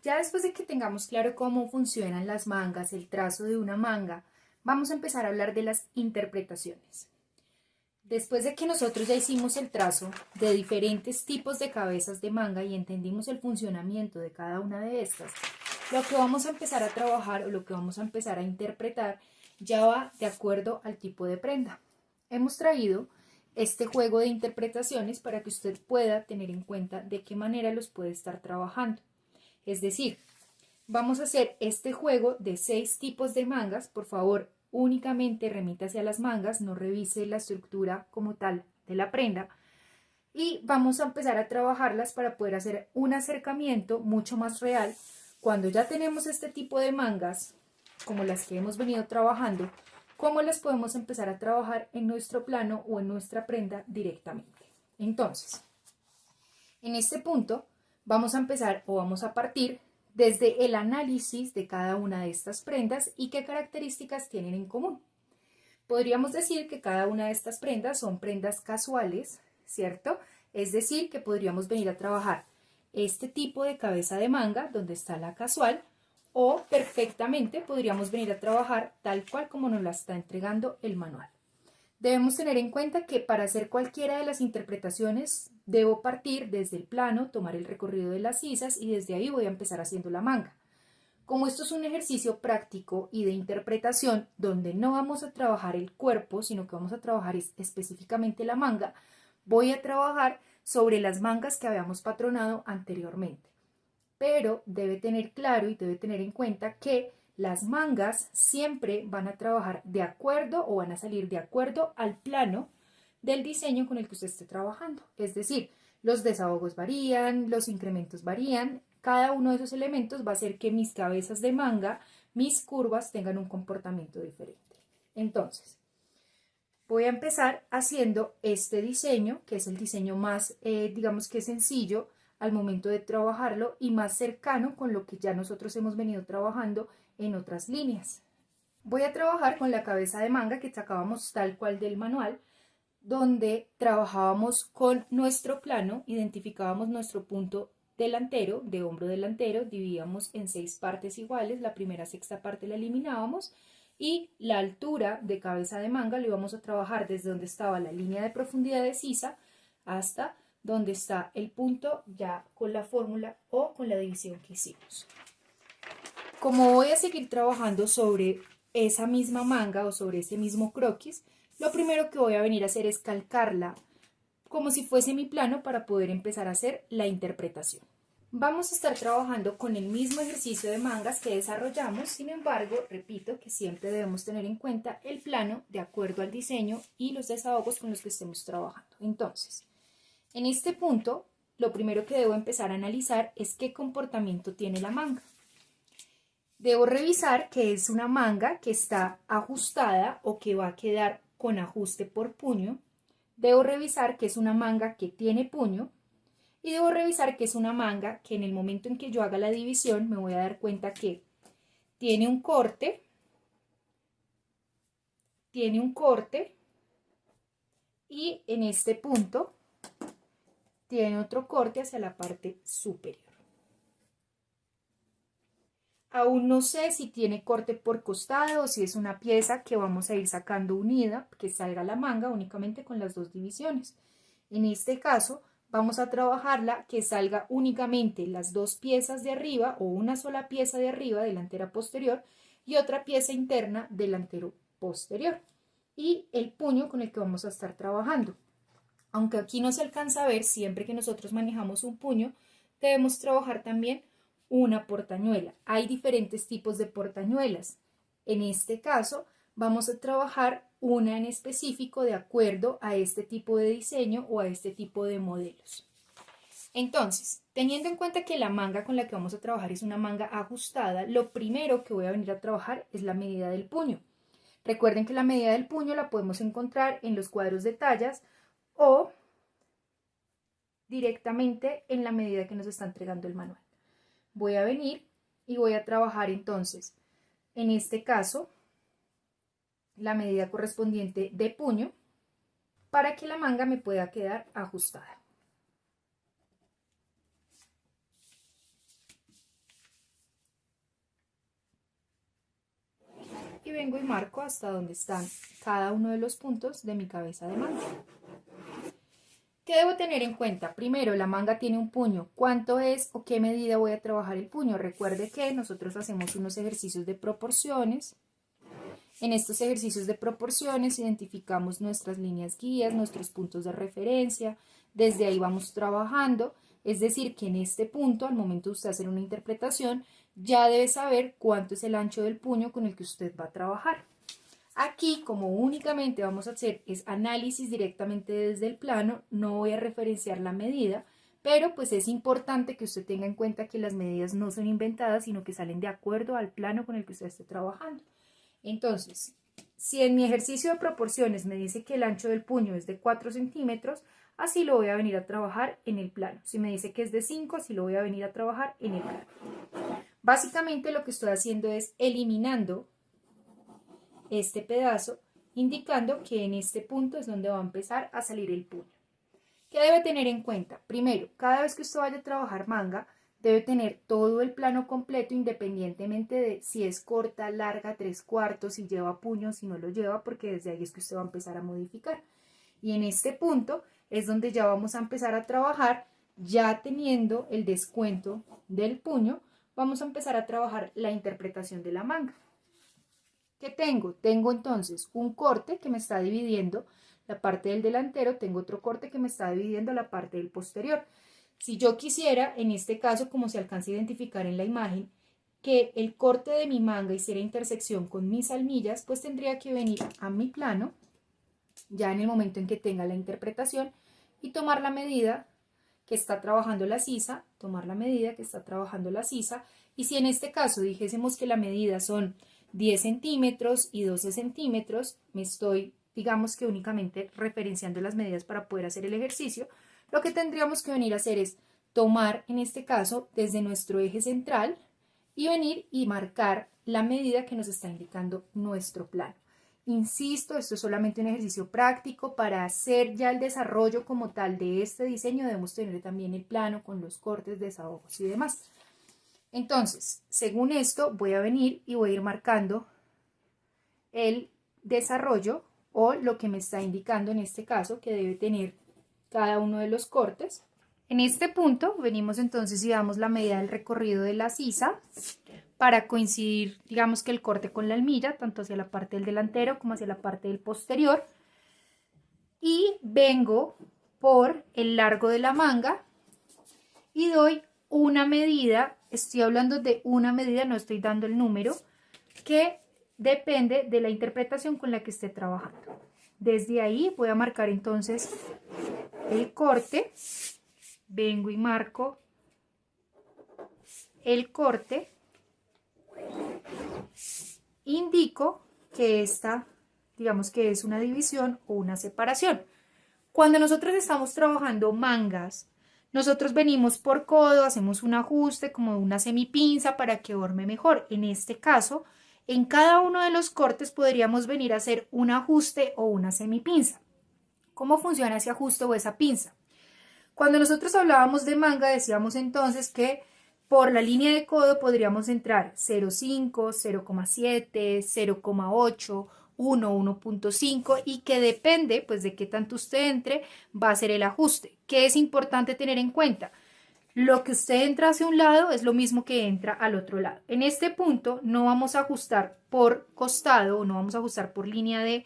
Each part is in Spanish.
Ya después de que tengamos claro cómo funcionan las mangas, el trazo de una manga, vamos a empezar a hablar de las interpretaciones. Después de que nosotros ya hicimos el trazo de diferentes tipos de cabezas de manga y entendimos el funcionamiento de cada una de estas, lo que vamos a empezar a trabajar o lo que vamos a empezar a interpretar ya va de acuerdo al tipo de prenda. Hemos traído este juego de interpretaciones para que usted pueda tener en cuenta de qué manera los puede estar trabajando. Es decir, vamos a hacer este juego de 6 tipos de mangas. Por favor, únicamente remítase a las mangas, no revise la estructura como tal de la prenda. Y vamos a empezar a trabajarlas para poder hacer un acercamiento mucho más real. Cuando ya tenemos este tipo de mangas, como las que hemos venido trabajando, cómo las podemos empezar a trabajar en nuestro plano o en nuestra prenda directamente. Entonces, en este punto vamos a empezar o vamos a partir desde el análisis de cada una de estas prendas y qué características tienen en común. Podríamos decir que cada una de estas prendas son prendas casuales, ¿cierto? Es decir, que podríamos venir a trabajar este tipo de cabeza de manga, donde está la casual, o perfectamente podríamos venir a trabajar tal cual como nos la está entregando el manual. Debemos tener en cuenta que para hacer cualquiera de las interpretaciones debo partir desde el plano, tomar el recorrido de las sisas y desde ahí voy a empezar haciendo la manga. Como esto es un ejercicio práctico y de interpretación donde no vamos a trabajar el cuerpo, sino que vamos a trabajar específicamente la manga, voy a trabajar sobre las mangas que habíamos patronado anteriormente. Pero debe tener claro y debe tener en cuenta que las mangas siempre van a trabajar de acuerdo o van a salir de acuerdo al plano del diseño con el que usted esté trabajando. Es decir, los desahogos varían, los incrementos varían. Cada uno de esos elementos va a hacer que mis cabezas de manga, mis curvas tengan un comportamiento diferente. Entonces, voy a empezar haciendo este diseño, que es el diseño más, digamos que sencillo al momento de trabajarlo y más cercano con lo que ya nosotros hemos venido trabajando en otras líneas. Voy a trabajar con la cabeza de manga que sacábamos tal cual del manual, donde trabajábamos con nuestro plano, identificábamos nuestro punto delantero, de hombro delantero, dividíamos en 6 partes iguales, la primera sexta parte la eliminábamos y la altura de cabeza de manga lo íbamos a trabajar desde donde estaba la línea de profundidad de sisa hasta donde está el punto ya con la fórmula o con la división que hicimos. Como voy a seguir trabajando sobre esa misma manga o sobre ese mismo croquis, lo primero que voy a venir a hacer es calcarla como si fuese mi plano para poder empezar a hacer la interpretación. Vamos a estar trabajando con el mismo ejercicio de mangas que desarrollamos, sin embargo, repito que siempre debemos tener en cuenta el plano de acuerdo al diseño y los desahogos con los que estemos trabajando. Entonces, en este punto, lo primero que debo empezar a analizar es qué comportamiento tiene la manga. Debo revisar que es una manga que está ajustada o que va a quedar con ajuste por puño. Debo revisar que es una manga que tiene puño y debo revisar que es una manga que en el momento en que yo haga la división me voy a dar cuenta que tiene un corte y en este punto tiene otro corte hacia la parte superior. Aún no sé si tiene corte por costado o si es una pieza que vamos a ir sacando unida, que salga la manga únicamente con las 2 divisiones. En este caso, vamos a trabajarla que salga únicamente las 2 piezas de arriba o una sola pieza de arriba, delantera posterior, y otra pieza interna, delantero posterior. Y el puño con el que vamos a estar trabajando. Aunque aquí no se alcanza a ver, siempre que nosotros manejamos un puño, debemos trabajar también una portañuela. Hay diferentes tipos de portañuelas. En este caso, vamos a trabajar una en específico de acuerdo a este tipo de diseño o a este tipo de modelos. Entonces, teniendo en cuenta que la manga con la que vamos a trabajar es una manga ajustada, lo primero que voy a venir a trabajar es la medida del puño. Recuerden que la medida del puño la podemos encontrar en los cuadros de tallas o directamente en la medida que nos está entregando el manual. Voy a venir y voy a trabajar entonces, en este caso, la medida correspondiente de puño para que la manga me pueda quedar ajustada. y vengo y marco hasta donde están cada uno de los puntos de mi cabeza de manga. ¿Qué debo tener en cuenta? Primero, la manga tiene un puño. ¿Cuánto es o qué medida voy a trabajar el puño? Recuerde que nosotros hacemos unos ejercicios de proporciones. En estos ejercicios de proporciones identificamos nuestras líneas guías, nuestros puntos de referencia. Desde ahí vamos trabajando. Es decir, que en este punto, al momento de usted hacer una interpretación, ya debe saber cuánto es el ancho del puño con el que usted va a trabajar. Aquí, como únicamente vamos a hacer es análisis directamente desde el plano, no voy a referenciar la medida, pero pues es importante que usted tenga en cuenta que las medidas no son inventadas, sino que salen de acuerdo al plano con el que usted esté trabajando. Entonces, si en mi ejercicio de proporciones me dice que el ancho del puño es de 4 centímetros, así lo voy a venir a trabajar en el plano. Si me dice que es de 5, así lo voy a venir a trabajar en el plano. Básicamente lo que estoy haciendo es eliminando este pedazo, indicando que en este punto es donde va a empezar a salir el puño. ¿Qué debe tener en cuenta? Primero, cada vez que usted vaya a trabajar manga, debe tener todo el plano completo independientemente de si es corta, larga, 3/4, si lleva puño, si no lo lleva, porque desde ahí es que usted va a empezar a modificar. Y en este punto es donde ya vamos a empezar a trabajar, ya teniendo el descuento del puño, vamos a empezar a trabajar la interpretación de la manga. ¿Qué tengo? Tengo entonces un corte que me está dividiendo la parte del delantero, tengo otro corte que me está dividiendo la parte del posterior. Si yo quisiera, en este caso, como se alcanza a identificar en la imagen, que el corte de mi manga hiciera intersección con mis almillas, pues tendría que venir a mi plano, ya en el momento en que tenga la interpretación, y tomar la medida que está trabajando la sisa, tomar la medida que está trabajando la sisa, y si en este caso dijésemos que la medida son 10 centímetros y 12 centímetros, me estoy, digamos que únicamente referenciando las medidas para poder hacer el ejercicio, lo que tendríamos que venir a hacer es tomar, en este caso, desde nuestro eje central y venir y marcar la medida que nos está indicando nuestro plano. Insisto, esto es solamente un ejercicio práctico. Para hacer ya el desarrollo como tal de este diseño debemos tener también el plano con los cortes, desahogos y demás. Entonces, según esto, voy a venir y voy a ir marcando el desarrollo o lo que me está indicando en este caso que debe tener cada uno de los cortes. En este punto venimos entonces y damos la medida del recorrido de la sisa para coincidir, digamos que el corte con la almilla, tanto hacia la parte del delantero como hacia la parte del posterior. Y vengo por el largo de la manga y doy una medida, estoy hablando de una medida, no estoy dando el número, que depende de la interpretación con la que esté trabajando. Desde ahí voy a marcar entonces el corte, vengo y marco el corte, indico que esta, digamos que es una división o una separación. Cuando nosotros estamos trabajando mangas, nosotros venimos por codo, hacemos un ajuste como una semipinza para que forme mejor. En este caso, en cada uno de los cortes podríamos venir a hacer un ajuste o una semipinza. ¿Cómo funciona ese ajuste o esa pinza? Cuando nosotros hablábamos de manga, decíamos entonces que por la línea de codo podríamos entrar 0,5, 0,7, 0,8, 1, 1.5 y que depende pues de qué tanto usted entre va a ser el ajuste. ¿Qué es importante tener en cuenta? Lo que usted entra hacia un lado es lo mismo que entra al otro lado. En este punto no vamos a ajustar por costado o no vamos a ajustar por línea de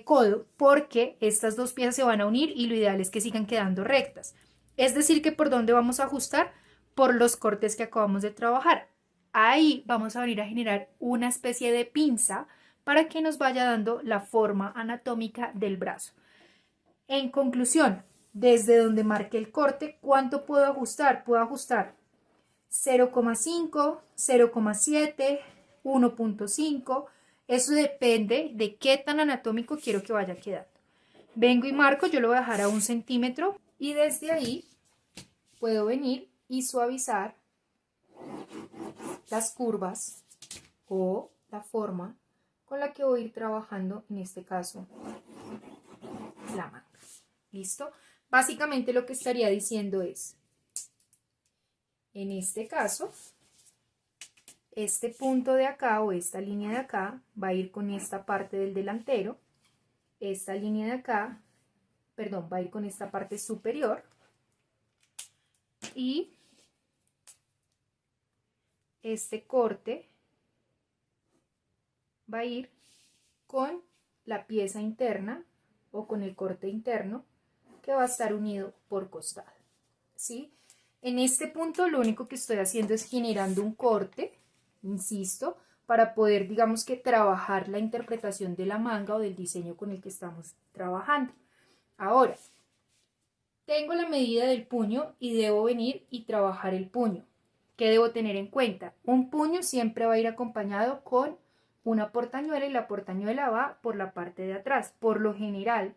codo porque estas dos piezas se van a unir y lo ideal es que sigan quedando rectas. Es decir que por dónde vamos a ajustar, por los cortes que acabamos de trabajar. Ahí vamos a venir a generar una especie de pinza para que nos vaya dando la forma anatómica del brazo. En conclusión, desde donde marque el corte, ¿cuánto puedo ajustar? Puedo ajustar 0,5, 0,7, 1.5. Eso depende de qué tan anatómico quiero que vaya quedando. Vengo y marco, yo lo voy a dejar a 1 centímetro y desde ahí puedo venir y suavizar las curvas o la forma con la que voy a ir trabajando, en este caso, la manga. ¿Listo? Básicamente lo que estaría diciendo es, en este caso, este punto de acá o esta línea de acá va a ir con esta parte del delantero, esta línea de acá, perdón, va a ir con esta parte superior y este corte va a ir con la pieza interna o con el corte interno que va a estar unido por costado, ¿sí? En este punto lo único que estoy haciendo es generando un corte, insisto, para poder, digamos que, trabajar la interpretación de la manga o del diseño con el que estamos trabajando. Ahora, tengo la medida del puño y debo venir y trabajar el puño. ¿Qué debo tener en cuenta? Un puño siempre va a ir acompañado con una portañuela y la portañuela va por la parte de atrás. Por lo general,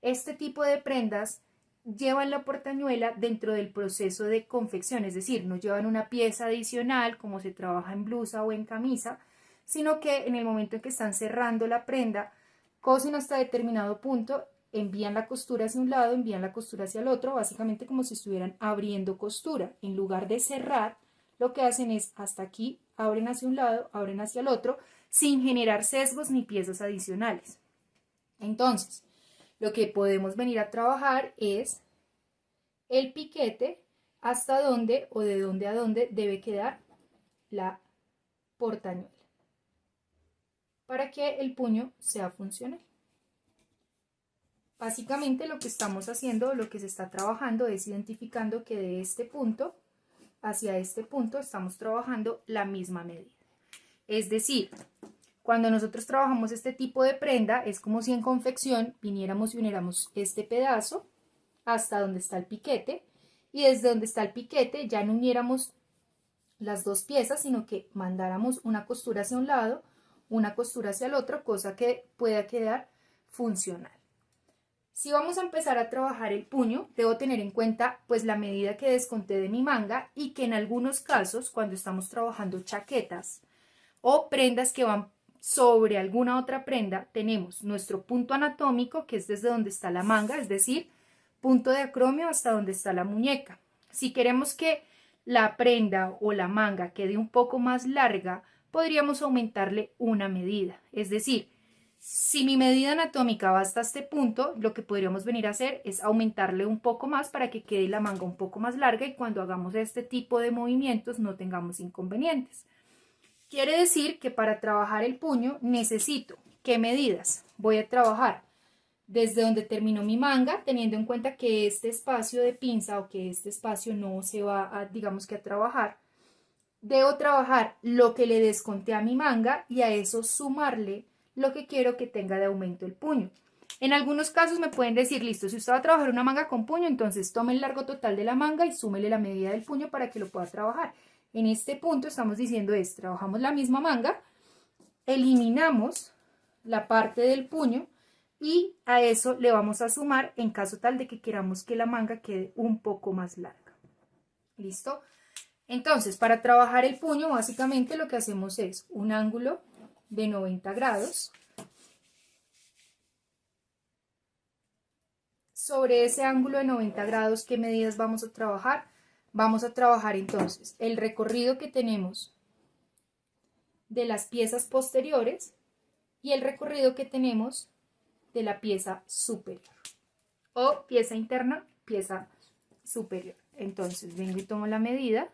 este tipo de prendas llevan la portañuela dentro del proceso de confección, es decir, no llevan una pieza adicional como se trabaja en blusa o en camisa, sino que en el momento en que están cerrando la prenda, cosen hasta determinado punto, envían la costura hacia un lado, envían la costura hacia el otro, básicamente como si estuvieran abriendo costura. En lugar de cerrar, lo que hacen es hasta aquí, abren hacia un lado, abren hacia el otro, sin generar sesgos ni piezas adicionales. Entonces, lo que podemos venir a trabajar es el piquete, hasta dónde o de dónde a dónde debe quedar la portañuela para que el puño sea funcional. Básicamente lo que estamos haciendo, lo que se está trabajando es identificando que de este punto hacia este punto estamos trabajando la misma medida. Es decir, cuando nosotros trabajamos este tipo de prenda, es como si en confección viniéramos y uniéramos este pedazo hasta donde está el piquete, y desde donde está el piquete ya no uniéramos las dos piezas, sino que mandáramos una costura hacia un lado, una costura hacia el otro, cosa que pueda quedar funcional. Si vamos a empezar a trabajar el puño, debo tener en cuenta pues la medida que desconté de mi manga y que en algunos casos, cuando estamos trabajando chaquetas o prendas que van sobre alguna otra prenda, tenemos nuestro punto anatómico, que es desde donde está la manga, es decir, punto de acromio hasta donde está la muñeca. Si queremos que la prenda o la manga quede un poco más larga, podríamos aumentarle una medida. Es decir, si mi medida anatómica va hasta este punto, lo que podríamos venir a hacer es aumentarle un poco más para que quede la manga un poco más larga y cuando hagamos este tipo de movimientos no tengamos inconvenientes. Quiere decir que para trabajar el puño necesito, ¿qué medidas? Voy a trabajar desde donde terminó mi manga, teniendo en cuenta que este espacio de pinza o que este espacio no se va a, digamos que a trabajar. Debo trabajar lo que le desconté a mi manga y a eso sumarle lo que quiero que tenga de aumento el puño. En algunos casos me pueden decir, listo, si usted va a trabajar una manga con puño, entonces tome el largo total de la manga y súmele la medida del puño para que lo pueda trabajar. En este punto estamos diciendo trabajamos la misma manga, eliminamos la parte del puño y a eso le vamos a sumar en caso tal de que queramos que la manga quede un poco más larga. ¿Listo? Entonces, para trabajar el puño, básicamente lo que hacemos es un ángulo de 90 grados. Sobre ese ángulo de 90 grados, ¿qué medidas vamos a trabajar? Vamos a trabajar entonces el recorrido que tenemos de las piezas posteriores y el recorrido que tenemos de la pieza superior o pieza interna, pieza superior. Entonces vengo y tomo la medida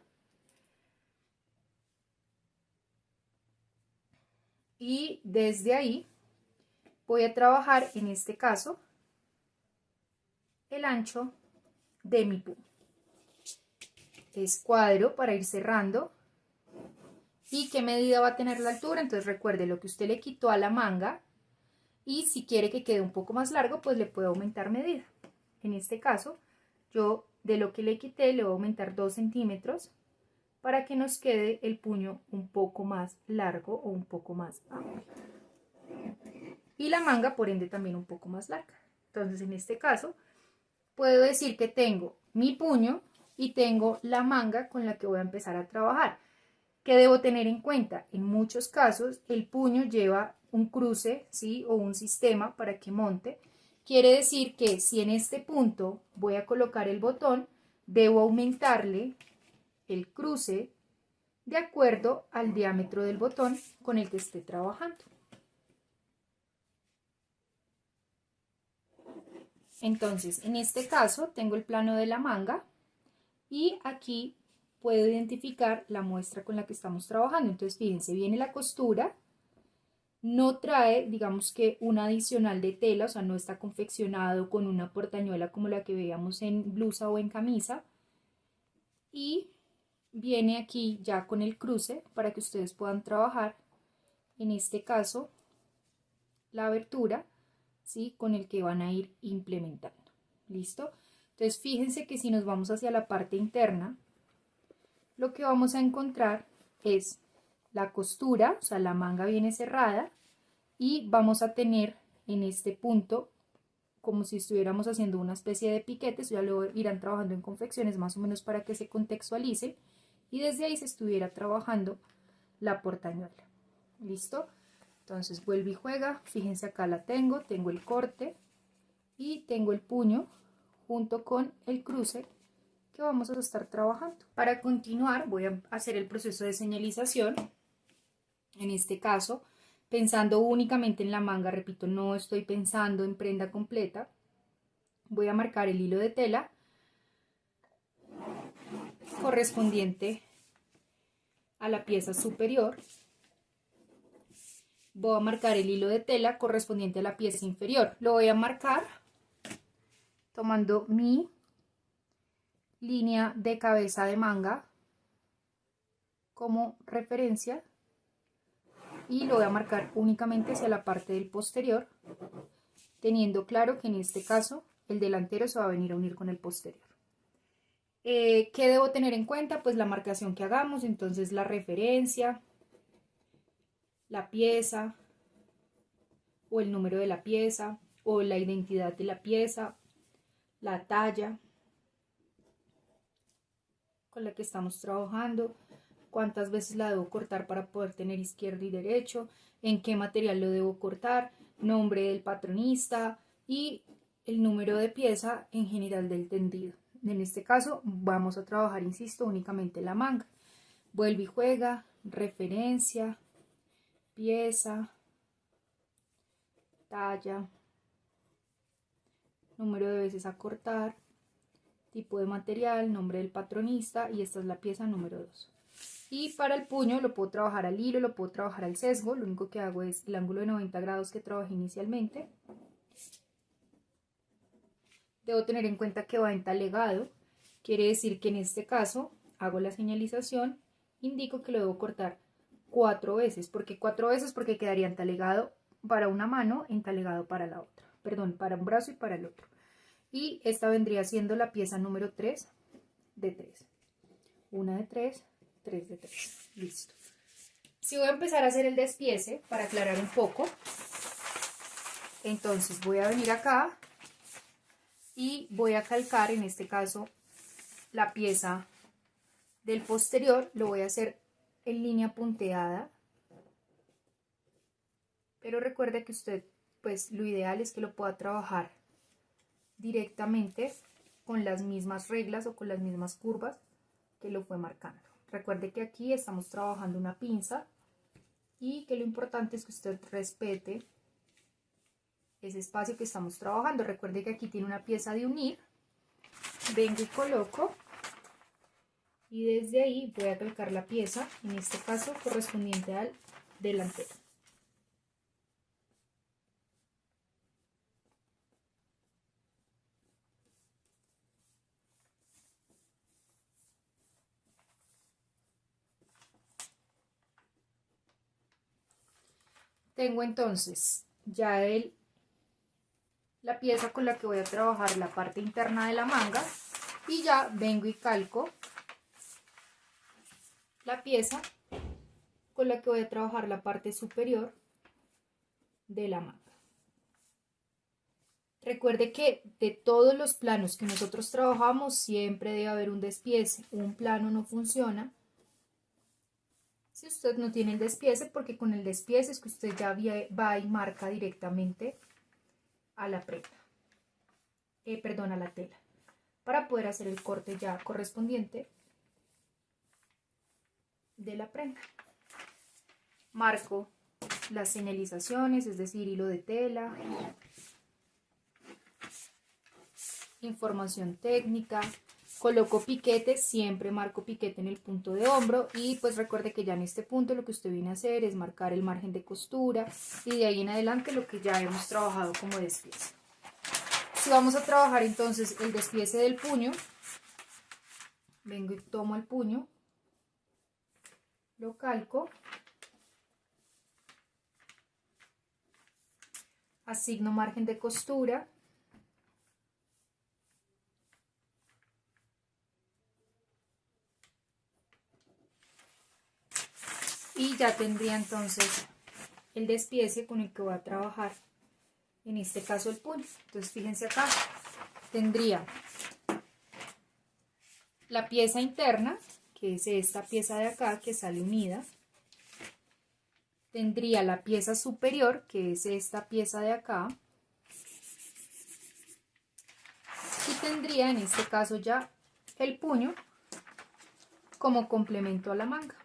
y desde ahí voy a trabajar en este caso el ancho de mi puño. Escuadro para ir cerrando. ¿Y qué medida va a tener la altura? Entonces recuerde lo que usted le quitó a la manga y si quiere que quede un poco más largo, pues le puede aumentar medida. En este caso, yo de lo que le quité le voy a aumentar 2 centímetros para que nos quede el puño un poco más largo o un poco más amplio. Y la manga, por ende, también un poco más larga. Entonces, en este caso, puedo decir que tengo mi puño y tengo la manga con la que voy a empezar a trabajar. ¿Qué debo tener en cuenta? En muchos casos el puño lleva un cruce, ¿sí? O un sistema para que monte. Quiere decir que si en este punto voy a colocar el botón, debo aumentarle el cruce de acuerdo al diámetro del botón con el que esté trabajando. Entonces, en este caso tengo el plano de la manga y aquí puedo identificar la muestra con la que estamos trabajando. Entonces, fíjense, viene la costura, no trae, digamos que un adicional de tela, o sea, no está confeccionado con una portañuela como la que veíamos en blusa o en camisa. Y viene aquí ya con el cruce para que ustedes puedan trabajar, en este caso, la abertura, ¿sí? Con el que van a ir implementando. ¿Listo? Entonces, fíjense que si nos vamos hacia la parte interna, lo que vamos a encontrar es la costura, o sea, la manga viene cerrada y vamos a tener en este punto como si estuviéramos haciendo una especie de piquetes, ya lo irán trabajando en confecciones más o menos para que se contextualice y desde ahí se estuviera trabajando la portañuela. ¿Listo? Entonces vuelve y juega, fíjense acá la tengo el corte y tengo el puño junto con el cruce que vamos a estar trabajando. Para continuar voy a hacer el proceso de señalización, en este caso pensando únicamente en la manga, repito, no estoy pensando en prenda completa. Voy a marcar el hilo de tela correspondiente a la pieza superior. Voy a marcar el hilo de tela correspondiente a la pieza inferior. Lo voy a marcar tomando mi línea de cabeza de manga como referencia y lo voy a marcar únicamente hacia la parte del posterior, teniendo claro que en este caso el delantero se va a venir a unir con el posterior. ¿Qué debo tener en cuenta? Pues la marcación que hagamos, entonces la referencia, la pieza o el número de la pieza o la identidad de la pieza, la talla con la que estamos trabajando, cuántas veces la debo cortar para poder tener izquierdo y derecho, en qué material lo debo cortar, nombre del patronista y el número de pieza en general del tendido. En este caso vamos a trabajar, insisto, únicamente la manga. Vuelve y juega, referencia, pieza, talla, número de veces a cortar, tipo de material, nombre del patronista y esta es la pieza número 2. Y para el puño lo puedo trabajar al hilo, lo puedo trabajar al sesgo, lo único que hago es el ángulo de 90 grados que trabajé inicialmente. Debo tener en cuenta que va entalegado, quiere decir que en este caso hago la señalización, indico que lo debo cortar 4 veces. ¿Por qué 4 veces? Porque quedaría entalegado para una mano, entalegado para la otra, perdón, para un brazo y para el otro. Y esta vendría siendo la pieza número 3 de 3. Una de 3, 3 de 3. Listo. Si voy a empezar a hacer el despiece, para aclarar un poco, entonces voy a venir acá y voy a calcar, en este caso, la pieza del posterior. Lo voy a hacer en línea punteada, pero recuerde que usted, pues lo ideal es que lo pueda trabajar directamente con las mismas reglas o con las mismas curvas que lo fue marcando. Recuerde que aquí estamos trabajando una pinza y que lo importante es que usted respete ese espacio que estamos trabajando. Recuerde que aquí tiene una pieza de unir, vengo y coloco y desde ahí voy a calcar la pieza, en este caso correspondiente al delantero. Tengo entonces ya la pieza con la que voy a trabajar la parte interna de la manga y ya vengo y calco la pieza con la que voy a trabajar la parte superior de la manga. Recuerde que de todos los planos que nosotros trabajamos siempre debe haber un despiece. Un plano no funciona si usted no tiene el despiece, porque con el despiece es que usted ya va y marca directamente a la prenda, perdón, a la tela, para poder hacer el corte ya correspondiente de la prenda. Marco las señalizaciones, es decir, hilo de tela, información técnica, coloco piquete, siempre marco piquete en el punto de hombro y pues recuerde que ya en este punto lo que usted viene a hacer es marcar el margen de costura y de ahí en adelante lo que ya hemos trabajado como despiece. Si vamos a trabajar entonces el despiece del puño, vengo y tomo el puño, lo calco, asigno margen de costura, y ya tendría entonces el despiece con el que voy a trabajar, en este caso el puño. Entonces fíjense acá, tendría la pieza interna, que es esta pieza de acá que sale unida, tendría la pieza superior, que es esta pieza de acá, y tendría en este caso ya el puño como complemento a la manga.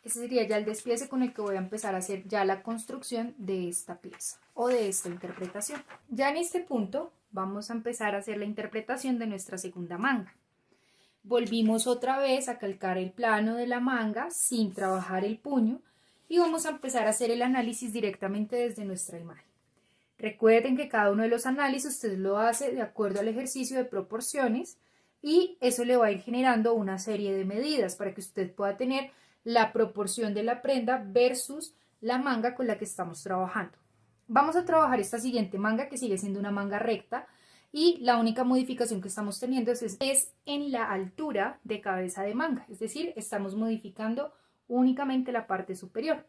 Ese sería ya el despiece con el que voy a empezar a hacer ya la construcción de esta pieza o de esta interpretación. Ya en este punto vamos a empezar a hacer la interpretación de nuestra segunda manga. Volvimos otra vez a calcar el plano de la manga sin trabajar el puño y vamos a empezar a hacer el análisis directamente desde nuestra imagen. Recuerden que cada uno de los análisis usted lo hace de acuerdo al ejercicio de proporciones y eso le va a ir generando una serie de medidas para que usted pueda tener la proporción de la prenda versus la manga con la que estamos trabajando. Vamos a trabajar esta siguiente manga que sigue siendo una manga recta y la única modificación que estamos teniendo es en la altura de cabeza de manga, es decir, estamos modificando únicamente la parte superior.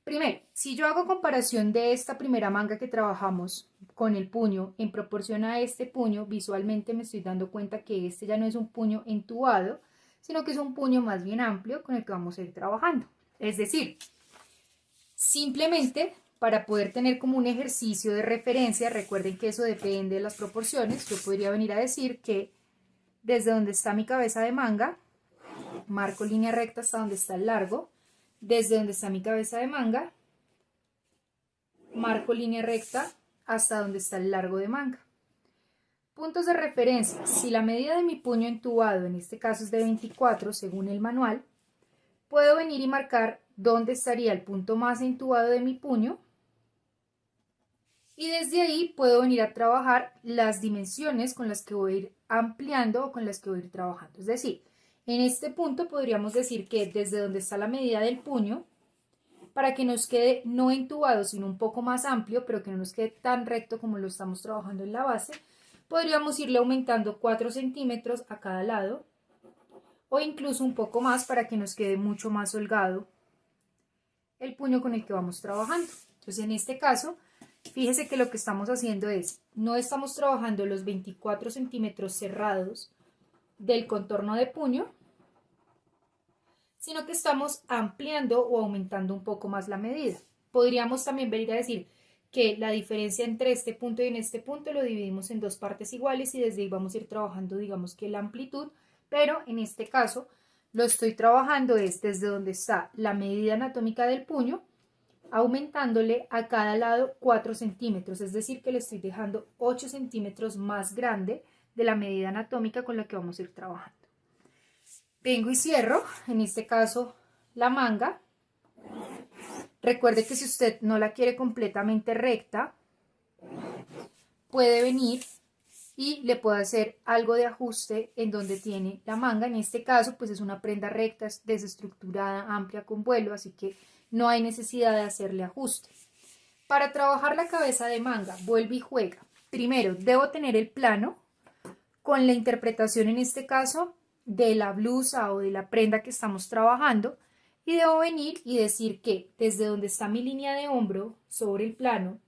Primero, si yo hago comparación de esta primera manga que trabajamos con el puño en proporción a este puño, visualmente me estoy dando cuenta que este ya no es un puño entubado, sino que es un puño más bien amplio con el que vamos a ir trabajando. Es decir, simplemente para poder tener como un ejercicio de referencia, recuerden que eso depende de las proporciones, yo podría venir a decir que desde donde está mi cabeza de manga, marco línea recta hasta donde está el largo, desde donde está mi cabeza de manga, marco línea recta hasta donde está el largo de manga. Puntos de referencia, si la medida de mi puño entubado en este caso es de 24 según el manual, puedo venir y marcar dónde estaría el punto más entubado de mi puño y desde ahí puedo venir a trabajar las dimensiones con las que voy a ir ampliando o con las que voy a ir trabajando. Es decir, en este punto podríamos decir que desde donde está la medida del puño, para que nos quede no entubado sino un poco más amplio, pero que no nos quede tan recto como lo estamos trabajando en la base, podríamos irle aumentando 4 centímetros a cada lado o incluso un poco más para que nos quede mucho más holgado el puño con el que vamos trabajando. Entonces en este caso, fíjese que lo que estamos haciendo es, no estamos trabajando los 24 centímetros cerrados del contorno de puño, sino que estamos ampliando o aumentando un poco más la medida. Podríamos también venir a decir que la diferencia entre este punto y en este punto lo dividimos en dos partes iguales y desde ahí vamos a ir trabajando, digamos que la amplitud, pero en este caso lo estoy trabajando desde donde está la medida anatómica del puño, aumentándole a cada lado 4 centímetros, es decir que le estoy dejando 8 centímetros más grande de la medida anatómica con la que vamos a ir trabajando. Vengo y cierro, en este caso la manga. Recuerde que si usted no la quiere completamente recta, puede venir y le puede hacer algo de ajuste en donde tiene la manga. En este caso pues es una prenda recta, desestructurada, amplia con vuelo, así que no hay necesidad de hacerle ajuste. Para trabajar la cabeza de manga, vuelve y juega. Primero debo tener el plano con la interpretación en este caso de la blusa o de la prenda que estamos trabajando y debo venir y decir que desde donde está mi línea de hombro sobre el plano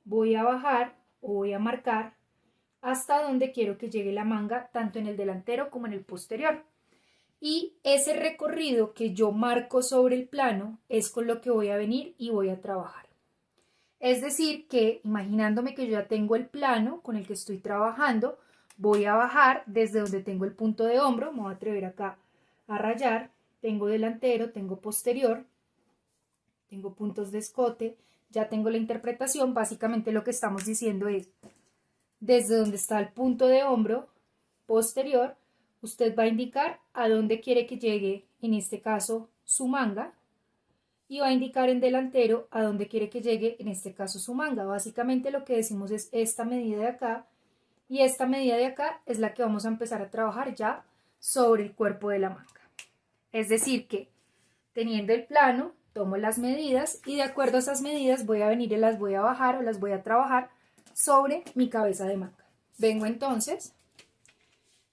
voy a bajar o voy a marcar hasta donde quiero que llegue la manga tanto en el delantero como en el posterior y ese recorrido que yo marco sobre el plano es con lo que voy a venir y voy a trabajar. Es decir que imaginándome que yo ya tengo el plano con el que estoy trabajando, voy a bajar desde donde tengo el punto de hombro, me voy a atrever acá a rayar, tengo delantero, tengo posterior, tengo puntos de escote, ya tengo la interpretación. Básicamente lo que estamos diciendo es, desde donde está el punto de hombro posterior, usted va a indicar a dónde quiere que llegue, en este caso, su manga, y va a indicar en delantero a dónde quiere que llegue, en este caso, su manga. Básicamente lo que decimos es esta medida de acá, y esta medida de acá es la que vamos a empezar a trabajar ya sobre el cuerpo de la manga. Es decir que, teniendo el plano, tomo las medidas y de acuerdo a esas medidas voy a venir y las voy a bajar o las voy a trabajar sobre mi cabeza de manga. Vengo entonces,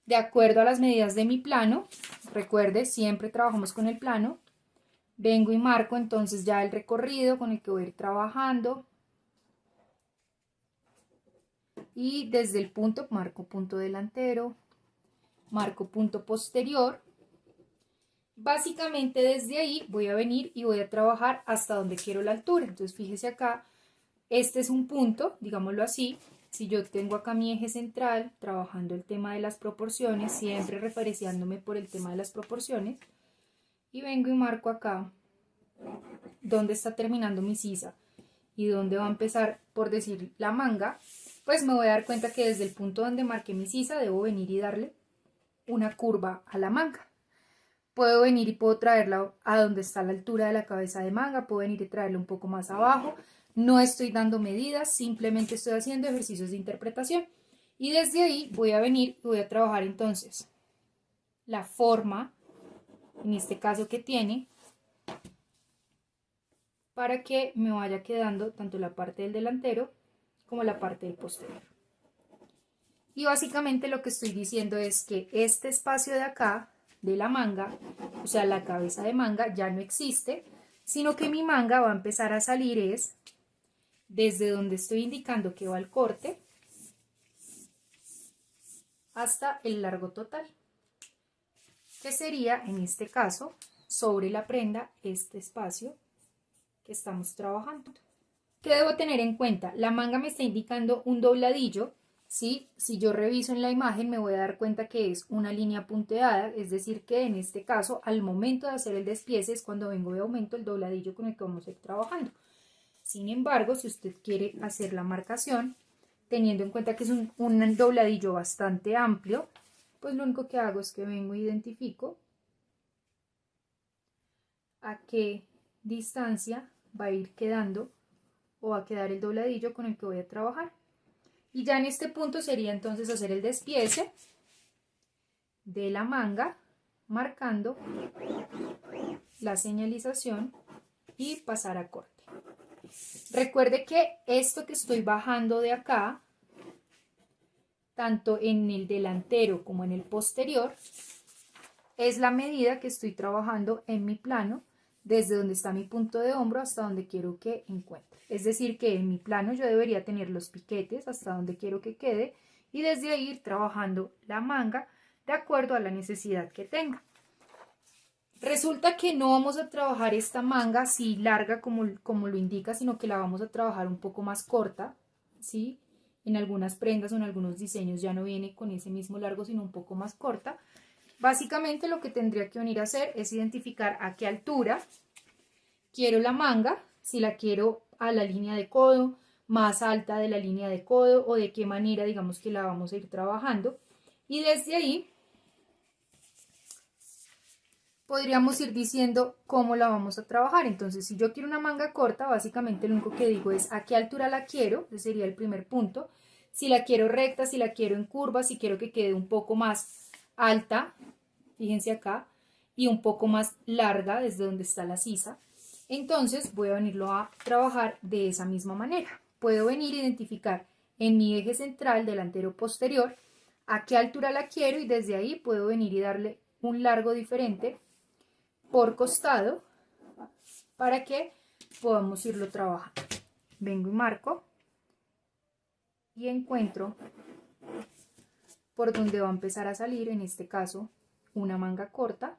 de acuerdo a las medidas de mi plano, recuerde, siempre trabajamos con el plano, vengo y marco entonces ya el recorrido con el que voy a ir trabajando y desde el punto marco punto delantero, marco punto posterior. Básicamente desde ahí voy a venir y voy a trabajar hasta donde quiero la altura. Entonces fíjese acá, este es un punto, digámoslo así. Si yo tengo acá mi eje central, trabajando el tema de las proporciones, siempre referenciándome por el tema de las proporciones, y vengo y marco acá donde está terminando mi sisa y donde va a empezar, por decir, la manga, pues me voy a dar cuenta que desde el punto donde marqué mi sisa debo venir y darle una curva a la manga. Puedo venir y puedo traerla a donde está la altura de la cabeza de manga, puedo venir y traerla un poco más abajo. No estoy dando medidas, simplemente estoy haciendo ejercicios de interpretación. Y desde ahí voy a venir y voy a trabajar entonces la forma, en este caso que tiene, para que me vaya quedando tanto la parte del delantero como la parte del posterior. Y básicamente lo que estoy diciendo es que este espacio de acá, de la manga, o sea, la cabeza de manga, ya no existe, sino que mi manga va a empezar a salir es desde donde estoy indicando que va el corte hasta el largo total, que sería, en este caso, sobre la prenda, este espacio que estamos trabajando. ¿Qué debo tener en cuenta? La manga me está indicando un dobladillo, ¿sí? Si yo reviso en la imagen me voy a dar cuenta que es una línea punteada, es decir que en este caso al momento de hacer el despiece es cuando vengo de aumento el dobladillo con el que vamos a ir trabajando. Sin embargo, si usted quiere hacer la marcación, teniendo en cuenta que es un dobladillo bastante amplio, pues lo único que hago es que vengo e identifico a qué distancia va a ir quedando o va a quedar el dobladillo con el que voy a trabajar. Y ya en este punto sería entonces hacer el despiece de la manga, marcando la señalización y pasar a corte. Recuerde que esto que estoy bajando de acá, tanto en el delantero como en el posterior, es la medida que estoy trabajando en mi plano, desde donde está mi punto de hombro hasta donde quiero que encuentre. Es decir, que en mi plano yo debería tener los piquetes hasta donde quiero que quede y desde ahí ir trabajando la manga de acuerdo a la necesidad que tenga. Resulta que no vamos a trabajar esta manga así larga como lo indica, sino que la vamos a trabajar un poco más corta, ¿sí? En algunas prendas o en algunos diseños ya no viene con ese mismo largo, sino un poco más corta. Básicamente lo que tendría que venir a hacer es identificar a qué altura quiero la manga, si la quiero a la línea de codo, más alta de la línea de codo o de qué manera digamos que la vamos a ir trabajando. Y desde ahí podríamos ir diciendo cómo la vamos a trabajar. Entonces, si yo quiero una manga corta, básicamente lo único que digo es a qué altura la quiero, ese sería el primer punto. Si la quiero recta, si la quiero en curva, si quiero que quede un poco más alta, fíjense acá, y un poco más larga desde donde está la sisa. Entonces voy a venirlo a trabajar de esa misma manera. Puedo venir a identificar en mi eje central delantero posterior a qué altura la quiero y desde ahí puedo venir y darle un largo diferente por costado para que podamos irlo trabajando. Vengo y marco y encuentro por donde va a empezar a salir, en este caso, una manga corta,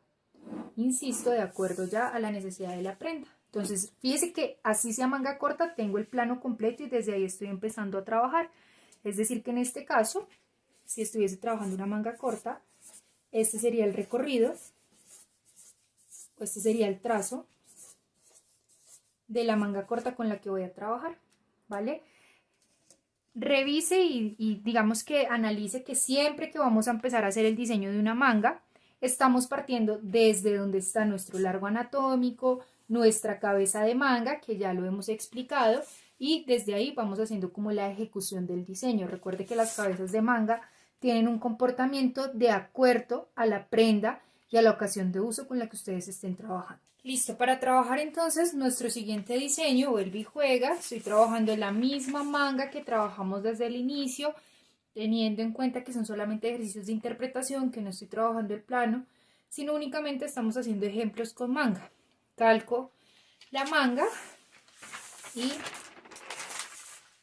insisto, de acuerdo ya a la necesidad de la prenda. Entonces, fíjese que así sea manga corta, tengo el plano completo y desde ahí estoy empezando a trabajar. Es decir, que en este caso, si estuviese trabajando una manga corta, este sería el recorrido Este sería el trazo de la manga corta con la que voy a trabajar, ¿vale? Revise y digamos que analice que siempre que vamos a empezar a hacer el diseño de una manga, estamos partiendo desde donde está nuestro largo anatómico, nuestra cabeza de manga, que ya lo hemos explicado, y desde ahí vamos haciendo como la ejecución del diseño. Recuerde que las cabezas de manga tienen un comportamiento de acuerdo a la prenda y a la ocasión de uso con la que ustedes estén trabajando. Listo, para trabajar entonces nuestro siguiente diseño, vuelve y juega. Estoy trabajando en la misma manga que trabajamos desde el inicio, teniendo en cuenta que son solamente ejercicios de interpretación, que no estoy trabajando el plano, sino únicamente estamos haciendo ejemplos con manga. Calco la manga y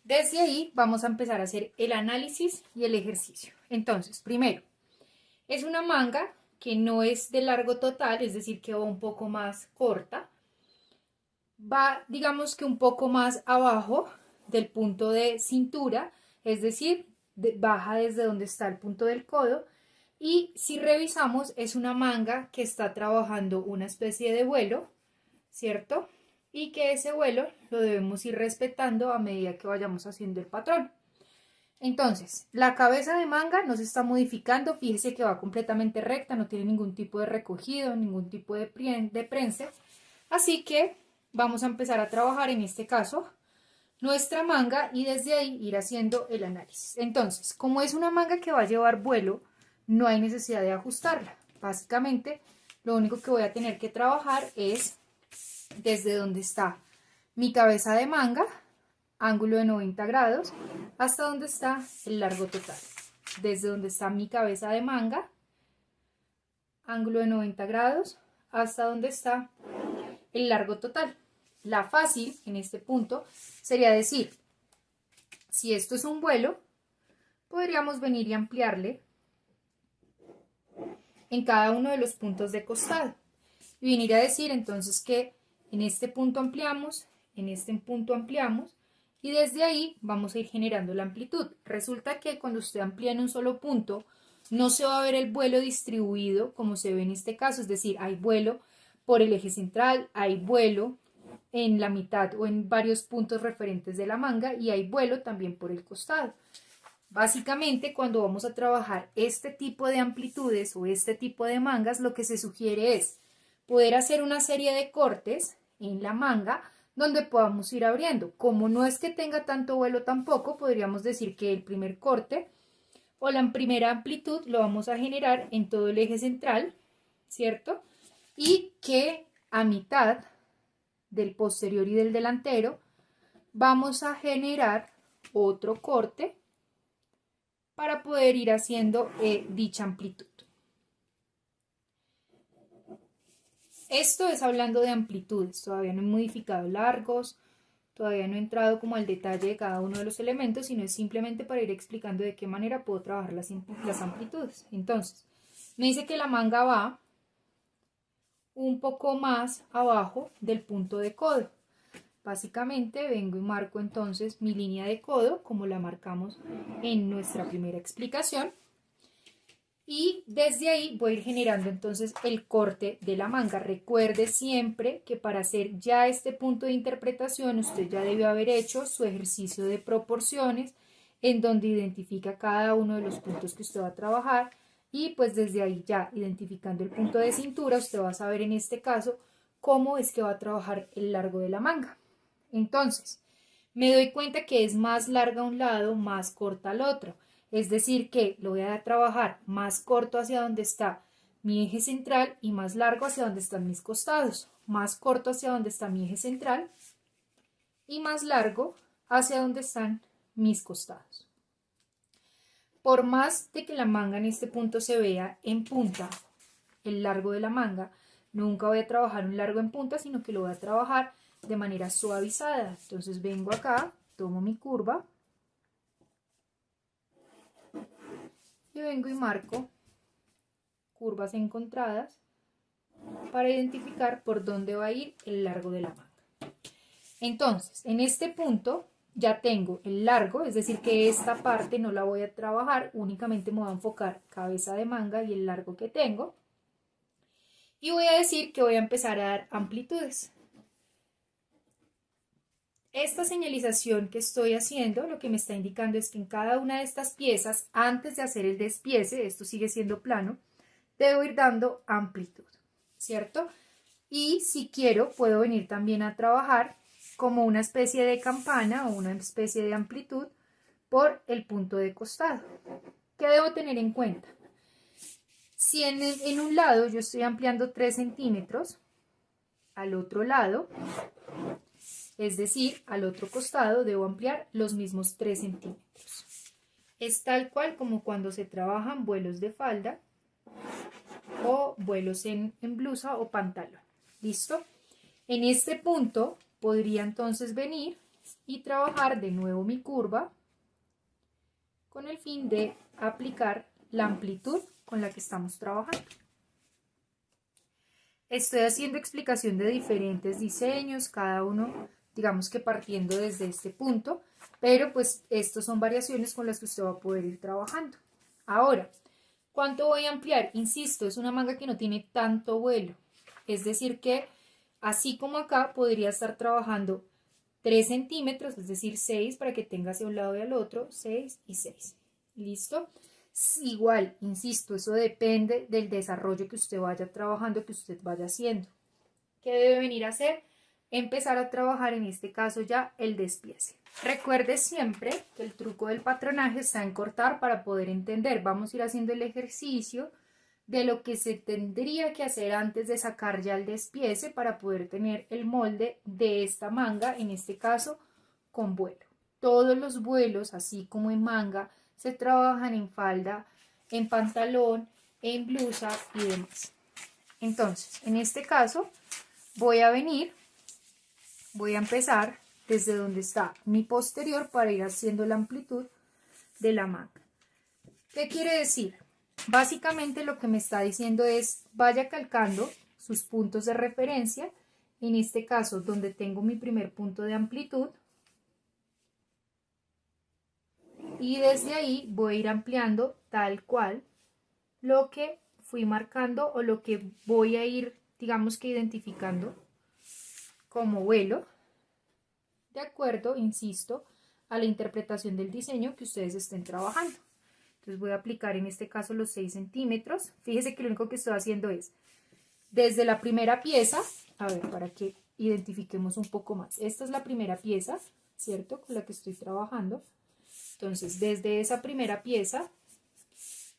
desde ahí vamos a empezar a hacer el análisis y el ejercicio. Entonces, primero, es una manga que no es de largo total, es decir, que va un poco más corta. Va, digamos que un poco más abajo del punto de cintura, es decir, baja desde donde está el punto del codo. Y si revisamos, es una manga que está trabajando una especie de vuelo, ¿cierto? Y que ese vuelo lo debemos ir respetando a medida que vayamos haciendo el patrón. Entonces, la cabeza de manga no se está modificando, fíjese que va completamente recta, no tiene ningún tipo de recogido, ningún tipo de prensa, así que vamos a empezar a trabajar en este caso nuestra manga y desde ahí ir haciendo el análisis. Entonces, como es una manga que va a llevar vuelo, no hay necesidad de ajustarla. Básicamente, lo único que voy a tener que trabajar es desde donde está mi cabeza de manga, ángulo de 90 grados, hasta donde está el largo total. Desde donde está mi cabeza de manga, ángulo de 90 grados, hasta donde está el largo total. La fácil en este punto sería decir, si esto es un vuelo, podríamos venir y ampliarle en cada uno de los puntos de costado. Y venir a decir entonces que en este punto ampliamos, en este punto ampliamos, y desde ahí vamos a ir generando la amplitud. Resulta que cuando usted amplía en un solo punto, no se va a ver el vuelo distribuido como se ve en este caso, es decir, hay vuelo por el eje central, hay vuelo en la mitad o en varios puntos referentes de la manga y hay vuelo también por el costado. Básicamente, cuando vamos a trabajar este tipo de amplitudes o este tipo de mangas, lo que se sugiere es poder hacer una serie de cortes en la manga donde podamos ir abriendo. Como no es que tenga tanto vuelo tampoco, podríamos decir que el primer corte o la primera amplitud lo vamos a generar en todo el eje central, ¿cierto? Y que a mitad del posterior y del delantero vamos a generar otro corte para poder ir haciendo dicha amplitud. Esto es hablando de amplitudes, todavía no he modificado largos, todavía no he entrado como al detalle de cada uno de los elementos, sino es simplemente para ir explicando de qué manera puedo trabajar las amplitudes. Entonces, me dice que la manga va un poco más abajo del punto de codo. Básicamente vengo y marco entonces mi línea de codo, como la marcamos en nuestra primera explicación. Y desde ahí voy a ir generando entonces el corte de la manga. Recuerde siempre que para hacer ya este punto de interpretación usted ya debió haber hecho su ejercicio de proporciones en donde identifica cada uno de los puntos que usted va a trabajar y pues desde ahí ya identificando el punto de cintura usted va a saber en este caso cómo es que va a trabajar el largo de la manga. Entonces, me doy cuenta que es más larga a un lado, más corta al otro. Es decir, que lo voy a trabajar más corto hacia donde está mi eje central y más largo hacia donde están mis costados. Más corto hacia donde está mi eje central y más largo hacia donde están mis costados. Por más de que la manga en este punto se vea en punta, el largo de la manga, nunca voy a trabajar un largo en punta, sino que lo voy a trabajar de manera suavizada. Entonces vengo acá, tomo mi curva y vengo y marco curvas encontradas para identificar por dónde va a ir el largo de la manga. Entonces, en este punto ya tengo el largo, es decir que esta parte no la voy a trabajar, únicamente me voy a enfocar cabeza de manga y el largo que tengo. Y voy a decir que voy a empezar a dar amplitudes. Esta señalización que estoy haciendo lo que me está indicando es que en cada una de estas piezas, antes de hacer el despiece, esto sigue siendo plano, debo ir dando amplitud, ¿cierto? Y si quiero, puedo venir también a trabajar como una especie de campana o una especie de amplitud por el punto de costado. ¿Qué debo tener en cuenta? Si en un lado yo estoy ampliando 3 centímetros, al otro lado, es decir, al otro costado, debo ampliar los mismos 3 centímetros. Es tal cual como cuando se trabajan vuelos de falda o vuelos en blusa o pantalón. ¿Listo? En este punto podría entonces venir y trabajar de nuevo mi curva con el fin de aplicar la amplitud con la que estamos trabajando. Estoy haciendo explicación de diferentes diseños, cada uno digamos que partiendo desde este punto, pero pues estos son variaciones con las que usted va a poder ir trabajando. Ahora, ¿cuánto voy a ampliar? Insisto, es una manga que no tiene tanto vuelo, es decir que así como acá podría estar trabajando 3 centímetros, es decir 6 para que tenga hacia un lado y al otro, 6 y 6. ¿Listo? Igual, insisto, eso depende del desarrollo que usted vaya trabajando, que usted vaya haciendo. ¿Qué debe venir a hacer? Empezar a trabajar en este caso ya el despiece. Recuerde siempre que el truco del patronaje está en cortar para poder entender. Vamos a ir haciendo el ejercicio de lo que se tendría que hacer antes de sacar ya el despiece para poder tener el molde de esta manga, en este caso con vuelo. Todos los vuelos, así como en manga, se trabajan en falda, en pantalón, en blusa y demás. Entonces, en este caso, voy a empezar desde donde está mi posterior para ir haciendo la amplitud de la manga. ¿Qué quiere decir? Básicamente lo que me está diciendo es vaya calcando sus puntos de referencia, en este caso donde tengo mi primer punto de amplitud, y desde ahí voy a ir ampliando tal cual lo que fui marcando o lo que voy a ir, digamos que identificando como vuelo, de acuerdo, insisto, a la interpretación del diseño que ustedes estén trabajando. Entonces voy a aplicar en este caso los 6 centímetros. Fíjese que lo único que estoy haciendo es, desde la primera pieza, a ver, para que identifiquemos un poco más. Esta es la primera pieza, ¿cierto? Con la que estoy trabajando. Entonces, desde esa primera pieza,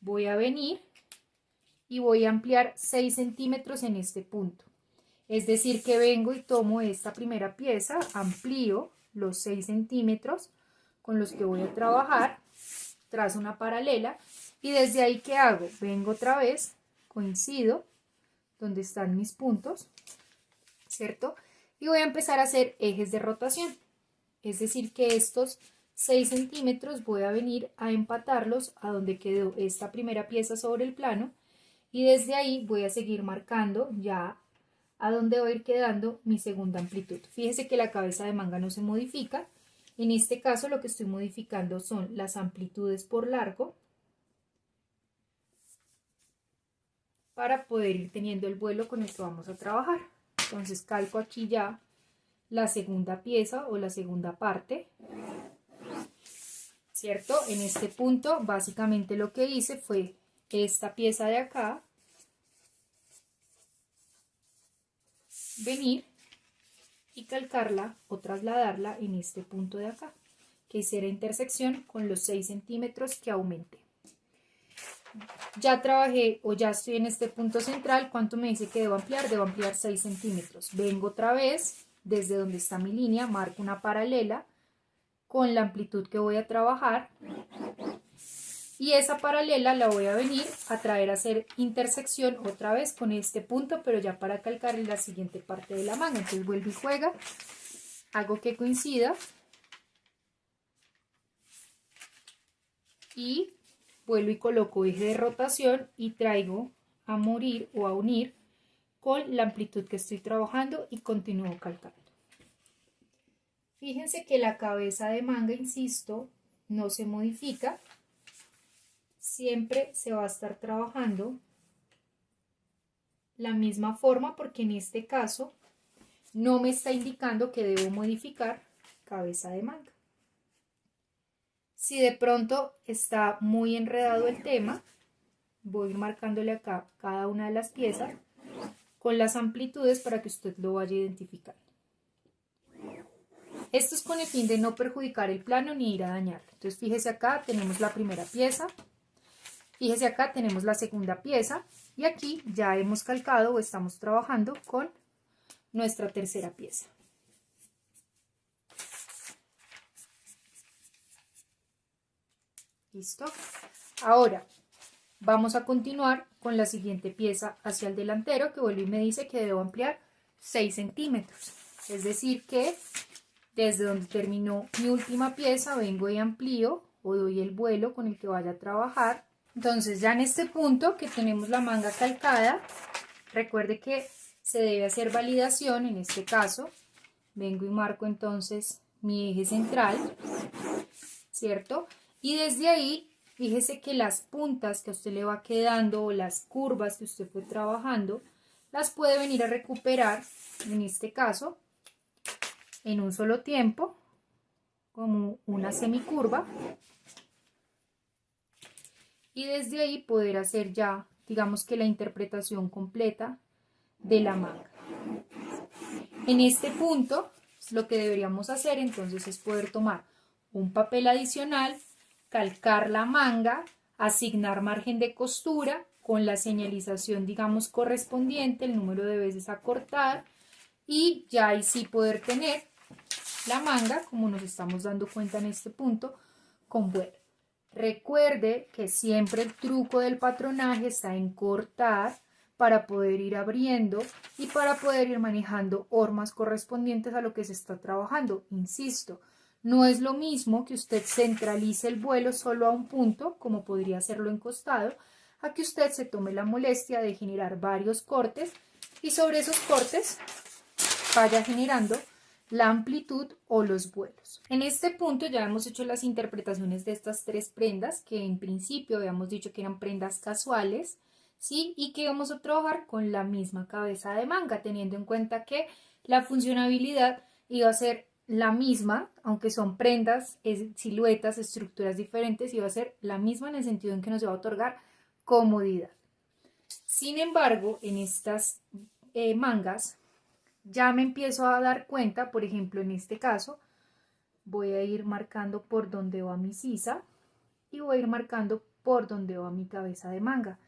voy a venir y voy a ampliar 6 centímetros en este punto. Es decir, que vengo y tomo esta primera pieza, amplío los 6 centímetros con los que voy a trabajar, trazo una paralela y desde ahí, ¿qué hago? Vengo otra vez, coincido donde están mis puntos, ¿cierto? Y voy a empezar a hacer ejes de rotación. Es decir, que estos 6 centímetros voy a venir a empatarlos a donde quedó esta primera pieza sobre el plano y desde ahí voy a seguir marcando ya a donde va a ir quedando mi segunda amplitud. Fíjese que la cabeza de manga no se modifica. En este caso lo que estoy modificando son las amplitudes por largo para poder ir teniendo el vuelo con el que vamos a trabajar. Entonces calco aquí ya la segunda pieza o la segunda parte, ¿cierto? En este punto básicamente lo que hice fue esta pieza de acá, venir y calcarla o trasladarla en este punto de acá, que será intersección con los 6 centímetros que aumenté. Ya trabajé o ya estoy en este punto central. ¿Cuánto me dice que debo ampliar? Debo ampliar 6 centímetros. Vengo otra vez desde donde está mi línea, marco una paralela con la amplitud que voy a trabajar y esa paralela la voy a venir a traer a hacer intersección otra vez con este punto, pero ya para calcar en la siguiente parte de la manga. Entonces vuelvo y juega, hago que coincida y vuelvo y coloco eje de rotación y traigo a morir o a unir con la amplitud que estoy trabajando y continúo calcando. Fíjense que la cabeza de manga, insisto, no se modifica, siempre se va a estar trabajando la misma forma porque en este caso no me está indicando que debo modificar cabeza de manga. Si de pronto está muy enredado el tema, voy a ir marcándole acá cada una de las piezas con las amplitudes para que usted lo vaya identificando. Esto es con el fin de no perjudicar el plano ni ir a dañarlo. Entonces fíjese acá tenemos la primera pieza, fíjese acá tenemos la segunda pieza y aquí ya hemos calcado o estamos trabajando con nuestra tercera pieza. ¿Listo? Ahora vamos a continuar con la siguiente pieza hacia el delantero, que vuelve y me dice que debo ampliar 6 centímetros. Es decir que desde donde terminó mi última pieza vengo y amplío o doy el vuelo con el que vaya a trabajar. Entonces ya en este punto que tenemos la manga calcada, recuerde que se debe hacer validación. En este caso vengo y marco entonces mi eje central, ¿cierto? Y desde ahí, fíjese que las puntas que a usted le va quedando o las curvas que usted fue trabajando, las puede venir a recuperar, en este caso, en un solo tiempo, como una semicurva. Y desde ahí poder hacer ya, digamos que la interpretación completa de la manga. En este punto, lo que deberíamos hacer entonces es poder tomar un papel adicional, calcar la manga, asignar margen de costura con la señalización, digamos, correspondiente, el número de veces a cortar, y ya ahí sí poder tener la manga, como nos estamos dando cuenta en este punto, con vuelo. Recuerde que siempre el truco del patronaje está en cortar para poder ir abriendo y para poder ir manejando hormas correspondientes a lo que se está trabajando. Insisto, no es lo mismo que usted centralice el vuelo solo a un punto, como podría hacerlo en costado, a que usted se tome la molestia de generar varios cortes y sobre esos cortes vaya generando la amplitud o los vuelos. En este punto ya hemos hecho las interpretaciones de estas tres prendas, que en principio habíamos dicho que eran prendas casuales, ¿sí? Y que vamos a trabajar con la misma cabeza de manga, teniendo en cuenta que la funcionabilidad iba a ser la misma, aunque son prendas, siluetas, estructuras diferentes, iba a ser la misma en el sentido en que nos va a otorgar comodidad. Sin embargo, en estas mangas ya me empiezo a dar cuenta, por ejemplo, en este caso, voy a ir marcando por donde va mi sisa y voy a ir marcando por donde va mi cabeza de manga.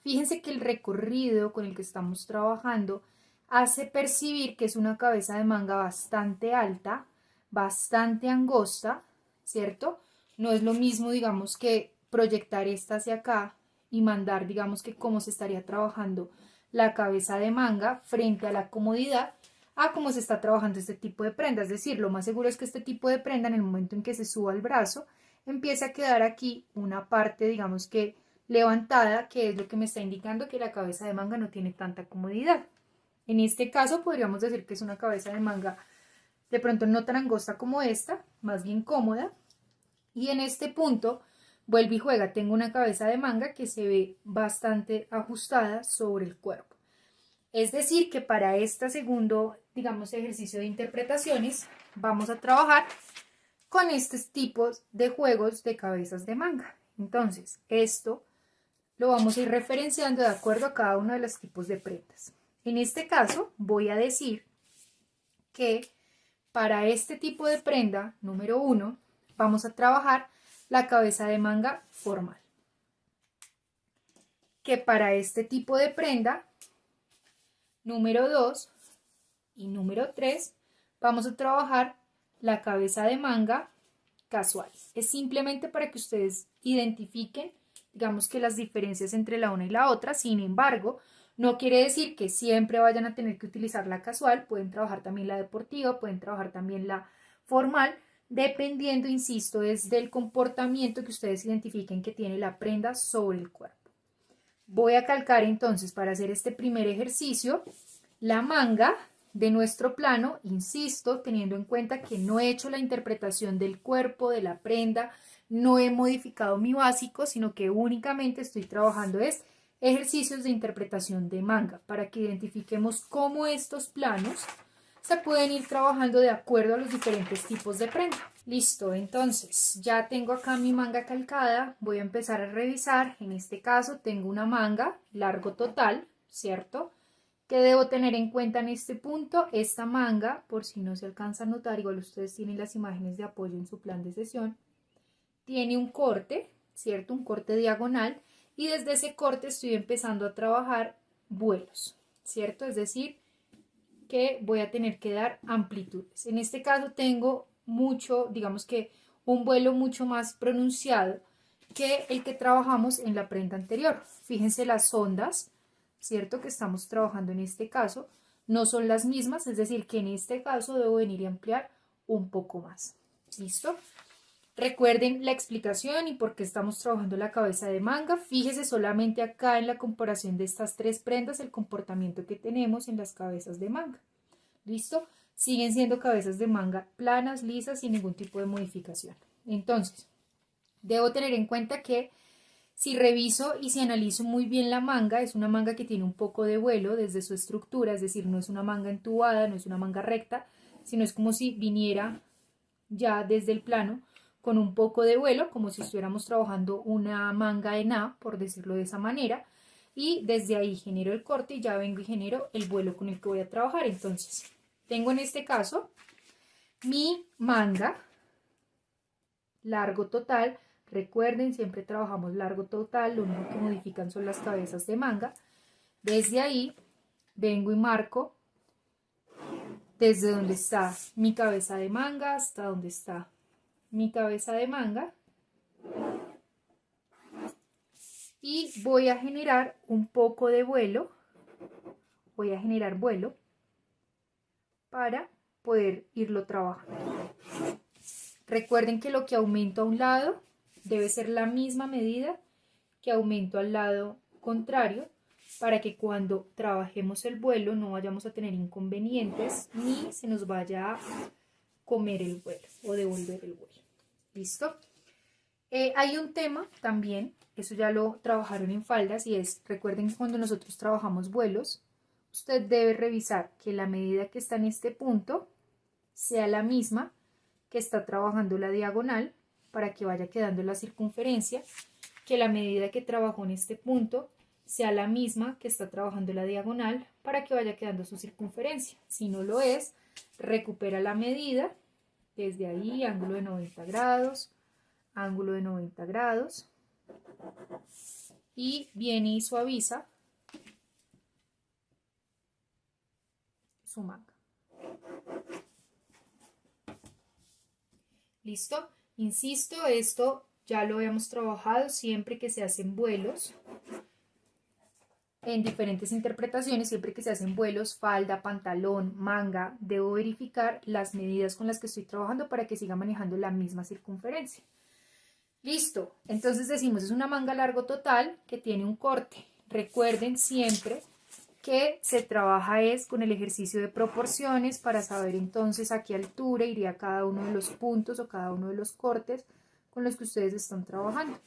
Fíjense que el recorrido con el que estamos trabajando hace percibir que es una cabeza de manga bastante alta, bastante angosta, ¿cierto? No es lo mismo, digamos, que proyectar esta hacia acá y mandar, digamos, que cómo se estaría trabajando la cabeza de manga frente a la comodidad a cómo se está trabajando este tipo de prenda. Es decir, lo más seguro es que este tipo de prenda, en el momento en que se suba el brazo, empiece a quedar aquí una parte, digamos que levantada, que es lo que me está indicando que la cabeza de manga no tiene tanta comodidad. En este caso podríamos decir que es una cabeza de manga de pronto no tan angosta como esta, más bien cómoda. Y en este punto, vuelve y juega, tengo una cabeza de manga que se ve bastante ajustada sobre el cuerpo. Es decir, que para este segundo, digamos, ejercicio de interpretaciones, vamos a trabajar con estos tipos de juegos de cabezas de manga. Entonces, esto lo vamos a ir referenciando de acuerdo a cada uno de los tipos de prendas. En este caso, voy a decir que para este tipo de prenda, número 1, vamos a trabajar la cabeza de manga formal. Que para este tipo de prenda, número 2 y número 3, vamos a trabajar la cabeza de manga casual. Es simplemente para que ustedes identifiquen, digamos, que las diferencias entre la una y la otra. Sin embargo, no quiere decir que siempre vayan a tener que utilizar la casual. Pueden trabajar también la deportiva, pueden trabajar también la formal, dependiendo, insisto, es del comportamiento que ustedes identifiquen que tiene la prenda sobre el cuerpo. Voy a calcar entonces, para hacer este primer ejercicio, la manga de nuestro plano, insisto, teniendo en cuenta que no he hecho la interpretación del cuerpo, de la prenda, no he modificado mi básico, sino que únicamente estoy trabajando es ejercicios de interpretación de manga para que identifiquemos cómo estos planos se pueden ir trabajando de acuerdo a los diferentes tipos de prenda. Listo, entonces ya tengo acá mi manga calcada, voy a empezar a revisar. En este caso tengo una manga largo total, ¿cierto? ¿Qué debo tener en cuenta en este punto? Esta manga, por si no se alcanza a notar, igual ustedes tienen las imágenes de apoyo en su plan de sesión, tiene un corte, ¿cierto? Un corte diagonal, y desde ese corte estoy empezando a trabajar vuelos, ¿cierto? Es decir, que voy a tener que dar amplitudes. En este caso tengo mucho, digamos que un vuelo mucho más pronunciado que el que trabajamos en la prenda anterior. Fíjense las ondas, ¿cierto? Que estamos trabajando en este caso no son las mismas, es decir, que en este caso debo venir y ampliar un poco más. ¿Listo? Recuerden la explicación y por qué estamos trabajando la cabeza de manga. Fíjese solamente acá en la comparación de estas tres prendas el comportamiento que tenemos en las cabezas de manga. ¿Listo? Siguen siendo cabezas de manga planas, lisas, sin ningún tipo de modificación. Entonces, debo tener en cuenta que si reviso y si analizo muy bien la manga, es una manga que tiene un poco de vuelo desde su estructura, es decir, no es una manga entubada, no es una manga recta, sino es como si viniera ya desde el plano con un poco de vuelo, como si estuviéramos trabajando una manga en A, por decirlo de esa manera, y desde ahí genero el corte y ya vengo y genero el vuelo con el que voy a trabajar. Entonces, tengo en este caso mi manga largo total. Recuerden, siempre trabajamos largo total, lo único que modifican son las cabezas de manga. Desde ahí vengo y marco desde donde está mi cabeza de manga hasta donde está mi cabeza de manga, y voy a generar un poco de vuelo, voy a generar vuelo para poder irlo trabajando. Recuerden que lo que aumento a un lado debe ser la misma medida que aumento al lado contrario, para que cuando trabajemos el vuelo no vayamos a tener inconvenientes ni se nos vaya a comer el vuelo o devolver el vuelo. ¿Listo? Hay un tema también, eso ya lo trabajaron en faldas, y es, recuerden que cuando nosotros trabajamos vuelos, usted debe revisar que la medida que está en este punto sea la misma que está trabajando la diagonal para que vaya quedando la circunferencia, que la medida que trabajó en este punto sea la misma que está trabajando la diagonal para que vaya quedando su circunferencia. Si no lo es, recupera la medida, desde ahí, ángulo de 90 grados, ángulo de 90 grados, y viene y suaviza su manga. ¿Listo? Insisto, esto ya lo habíamos trabajado siempre que se hacen vuelos, en diferentes interpretaciones, siempre que se hacen vuelos, falda, pantalón, manga, debo verificar las medidas con las que estoy trabajando para que siga manejando la misma circunferencia. Listo, entonces decimos es una manga largo total que tiene un corte. Recuerden siempre que se trabaja es con el ejercicio de proporciones para saber entonces a qué altura iría cada uno de los puntos o cada uno de los cortes con los que ustedes están trabajando.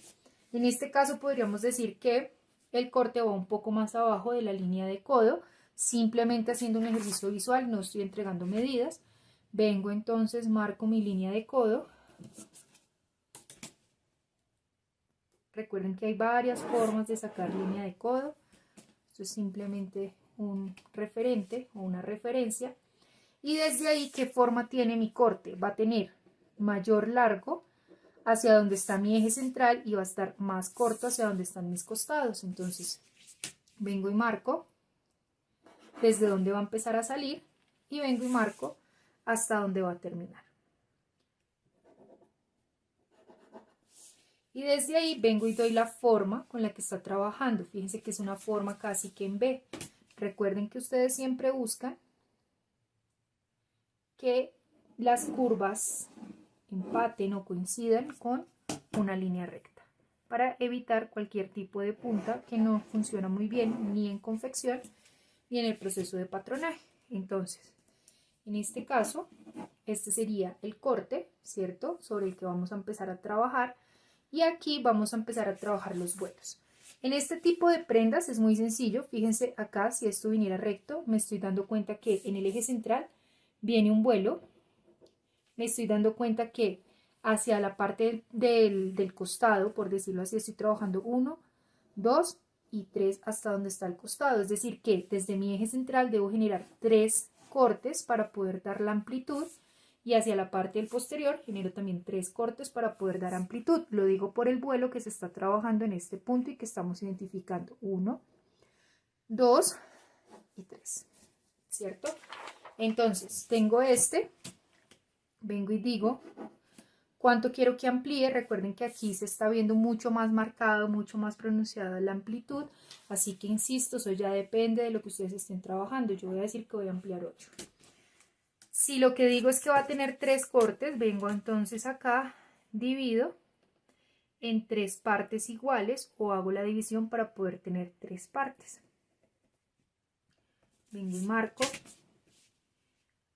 En este caso podríamos decir que el corte va un poco más abajo de la línea de codo, simplemente haciendo un ejercicio visual, no estoy entregando medidas. Vengo entonces, marco mi línea de codo. Recuerden que hay varias formas de sacar línea de codo. Esto es simplemente un referente o una referencia. Y desde ahí, ¿qué forma tiene mi corte? Va a tener mayor largo hacia donde está mi eje central y va a estar más corto hacia donde están mis costados. Entonces, vengo y marco desde donde va a empezar a salir y vengo y marco hasta donde va a terminar. Y desde ahí vengo y doy la forma con la que está trabajando. Fíjense que es una forma casi que en V. Recuerden que ustedes siempre buscan que las curvas empaten o coincidan con una línea recta para evitar cualquier tipo de punta que no funciona muy bien ni en confección ni en el proceso de patronaje. Entonces, en este caso, este sería el corte, ¿cierto? Sobre el que vamos a empezar a trabajar, y aquí vamos a empezar a trabajar los vuelos. En este tipo de prendas es muy sencillo. Fíjense acá, si esto viniera recto, me estoy dando cuenta que en el eje central viene un vuelo. Me estoy dando cuenta que hacia la parte del costado, por decirlo así, estoy trabajando 1, 2 y 3 hasta donde está el costado. Es decir, que desde mi eje central debo generar 3 cortes para poder dar la amplitud. Y hacia la parte del posterior genero también 3 cortes para poder dar amplitud. Lo digo por el vuelo que se está trabajando en este punto y que estamos identificando. 1, 2 y 3. ¿Cierto? Entonces, tengo vengo y digo cuánto quiero que amplíe. Recuerden que aquí se está viendo mucho más marcado, mucho más pronunciada la amplitud. Así que insisto, eso ya depende de lo que ustedes estén trabajando. Yo voy a decir que voy a ampliar 8. Si lo que digo es que va a tener 3 cortes, vengo entonces acá, divido en 3 partes iguales o hago la división para poder tener 3 partes. Vengo y marco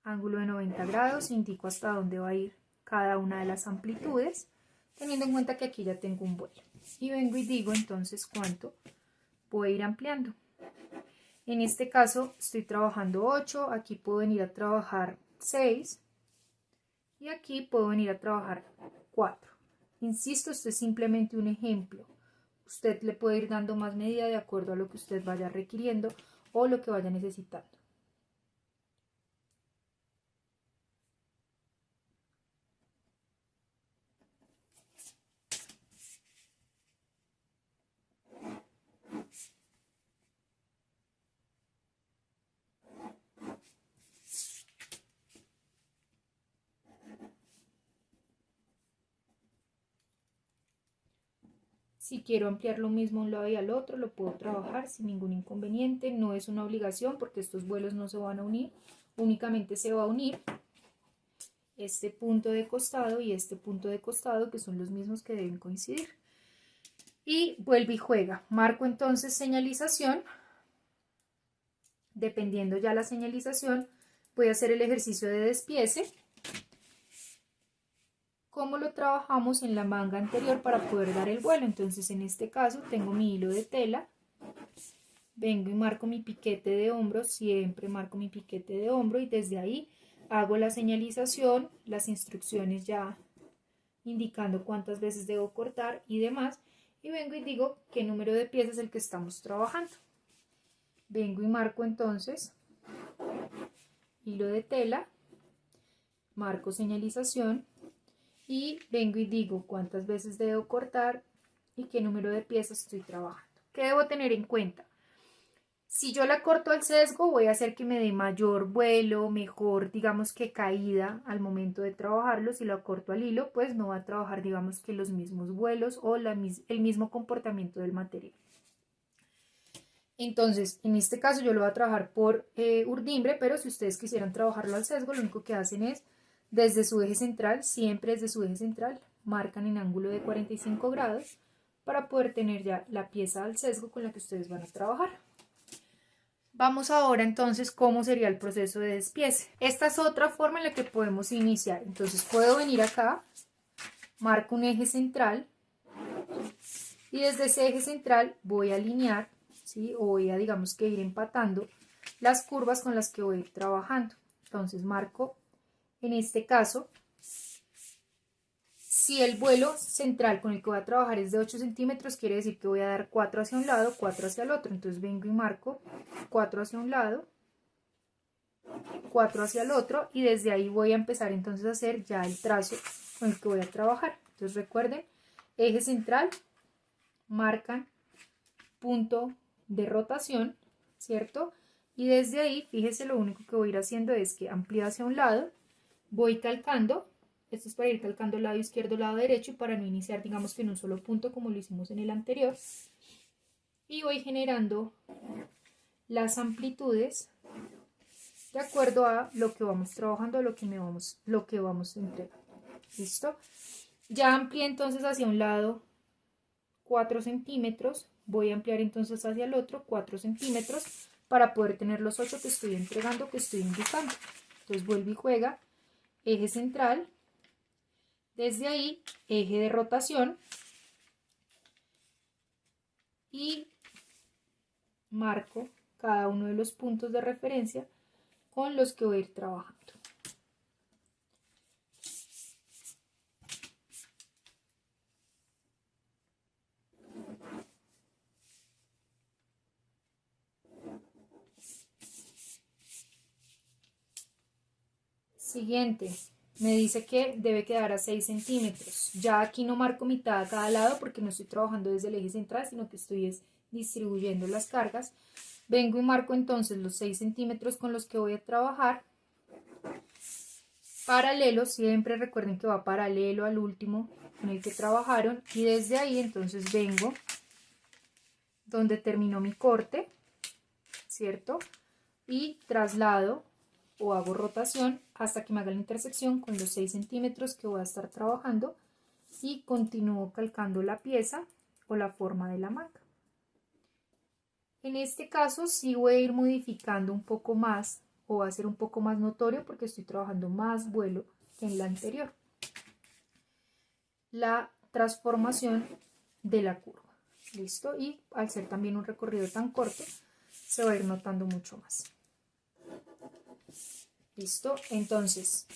ángulo de 90 grados, indico hasta dónde va a ir cada una de las amplitudes, teniendo en cuenta que aquí ya tengo un vuelo. Y vengo y digo entonces cuánto voy a ir ampliando. En este caso estoy trabajando 8, aquí puedo venir a trabajar 6 y aquí puedo venir a trabajar 4. Insisto, esto es simplemente un ejemplo. Usted le puede ir dando más medida de acuerdo a lo que usted vaya requiriendo o lo que vaya necesitando. Si quiero ampliar lo mismo a un lado y al otro, lo puedo trabajar sin ningún inconveniente. No es una obligación porque estos vuelos no se van a unir. Únicamente se va a unir este punto de costado y este punto de costado, que son los mismos que deben coincidir. Y vuelve y juega. Marco entonces señalización. Dependiendo ya la señalización, voy a hacer el ejercicio de despiece. Cómo lo trabajamos en la manga anterior para poder dar el vuelo. Entonces en este caso tengo mi hilo de tela, vengo y marco mi piquete de hombro, siempre marco mi piquete de hombro y desde ahí hago la señalización, las instrucciones ya indicando cuántas veces debo cortar y demás, y vengo y digo qué número de piezas es el que estamos trabajando. Vengo y marco entonces hilo de tela, marco señalización, y vengo y digo cuántas veces debo cortar y qué número de piezas estoy trabajando. ¿Qué debo tener en cuenta? Si yo la corto al sesgo, voy a hacer que me dé mayor vuelo, mejor, digamos que caída al momento de trabajarlo. Si la corto al hilo, pues no va a trabajar, digamos que los mismos vuelos o el mismo comportamiento del material. Entonces, en este caso yo lo voy a trabajar por urdimbre, pero si ustedes quisieran trabajarlo al sesgo, lo único que hacen es desde su eje central, siempre desde su eje central, marcan en ángulo de 45 grados para poder tener ya la pieza al sesgo con la que ustedes van a trabajar. Vamos ahora entonces cómo sería el proceso de despiece. Esta es otra forma en la que podemos iniciar. Entonces puedo venir acá, marco un eje central y desde ese eje central voy a alinear, ¿sí? O voy a, digamos que ir empatando las curvas con las que voy a ir trabajando. Entonces marco, en este caso, si el vuelo central con el que voy a trabajar es de 8 centímetros, quiere decir que voy a dar 4 hacia un lado, 4 hacia el otro. Entonces vengo y marco 4 hacia un lado, 4 hacia el otro, y desde ahí voy a empezar entonces a hacer ya el trazo con el que voy a trabajar. Entonces recuerden, eje central, marcan punto de rotación, ¿cierto? Y desde ahí, fíjese, lo único que voy a ir haciendo es que amplío hacia un lado, voy calcando. Esto es para ir calcando lado izquierdo, lado derecho, y para no iniciar, digamos que en un solo punto como lo hicimos en el anterior. Y voy generando las amplitudes de acuerdo a lo que vamos trabajando, lo que vamos entregando. ¿Listo? Ya amplié entonces hacia un lado 4 centímetros. Voy a ampliar entonces hacia el otro 4 centímetros para poder tener los 8 que estoy entregando, que estoy indicando. Entonces vuelve y juega, eje central. Desde ahí, eje de rotación, y marco cada uno de los puntos de referencia con los que voy a ir trabajando. Siguiente, me dice que debe quedar a 6 centímetros. Ya aquí no marco mitad a cada lado porque no estoy trabajando desde el eje central, sino que estoy distribuyendo las cargas. Vengo y marco entonces los 6 centímetros con los que voy a trabajar. Paralelo, siempre recuerden que va paralelo al último con el que trabajaron. Y desde ahí entonces vengo donde terminó mi corte, ¿cierto? Y traslado o hago rotación hasta que me haga la intersección con los 6 centímetros que voy a estar trabajando y continúo calcando la pieza o la forma de la manga. En este caso sí voy a ir modificando un poco más o va a ser un poco más notorio porque estoy trabajando más vuelo que en la anterior. La transformación de la curva, ¿listo? Y al ser también un recorrido tan corto se va a ir notando mucho más. ¿Listo? Entonces,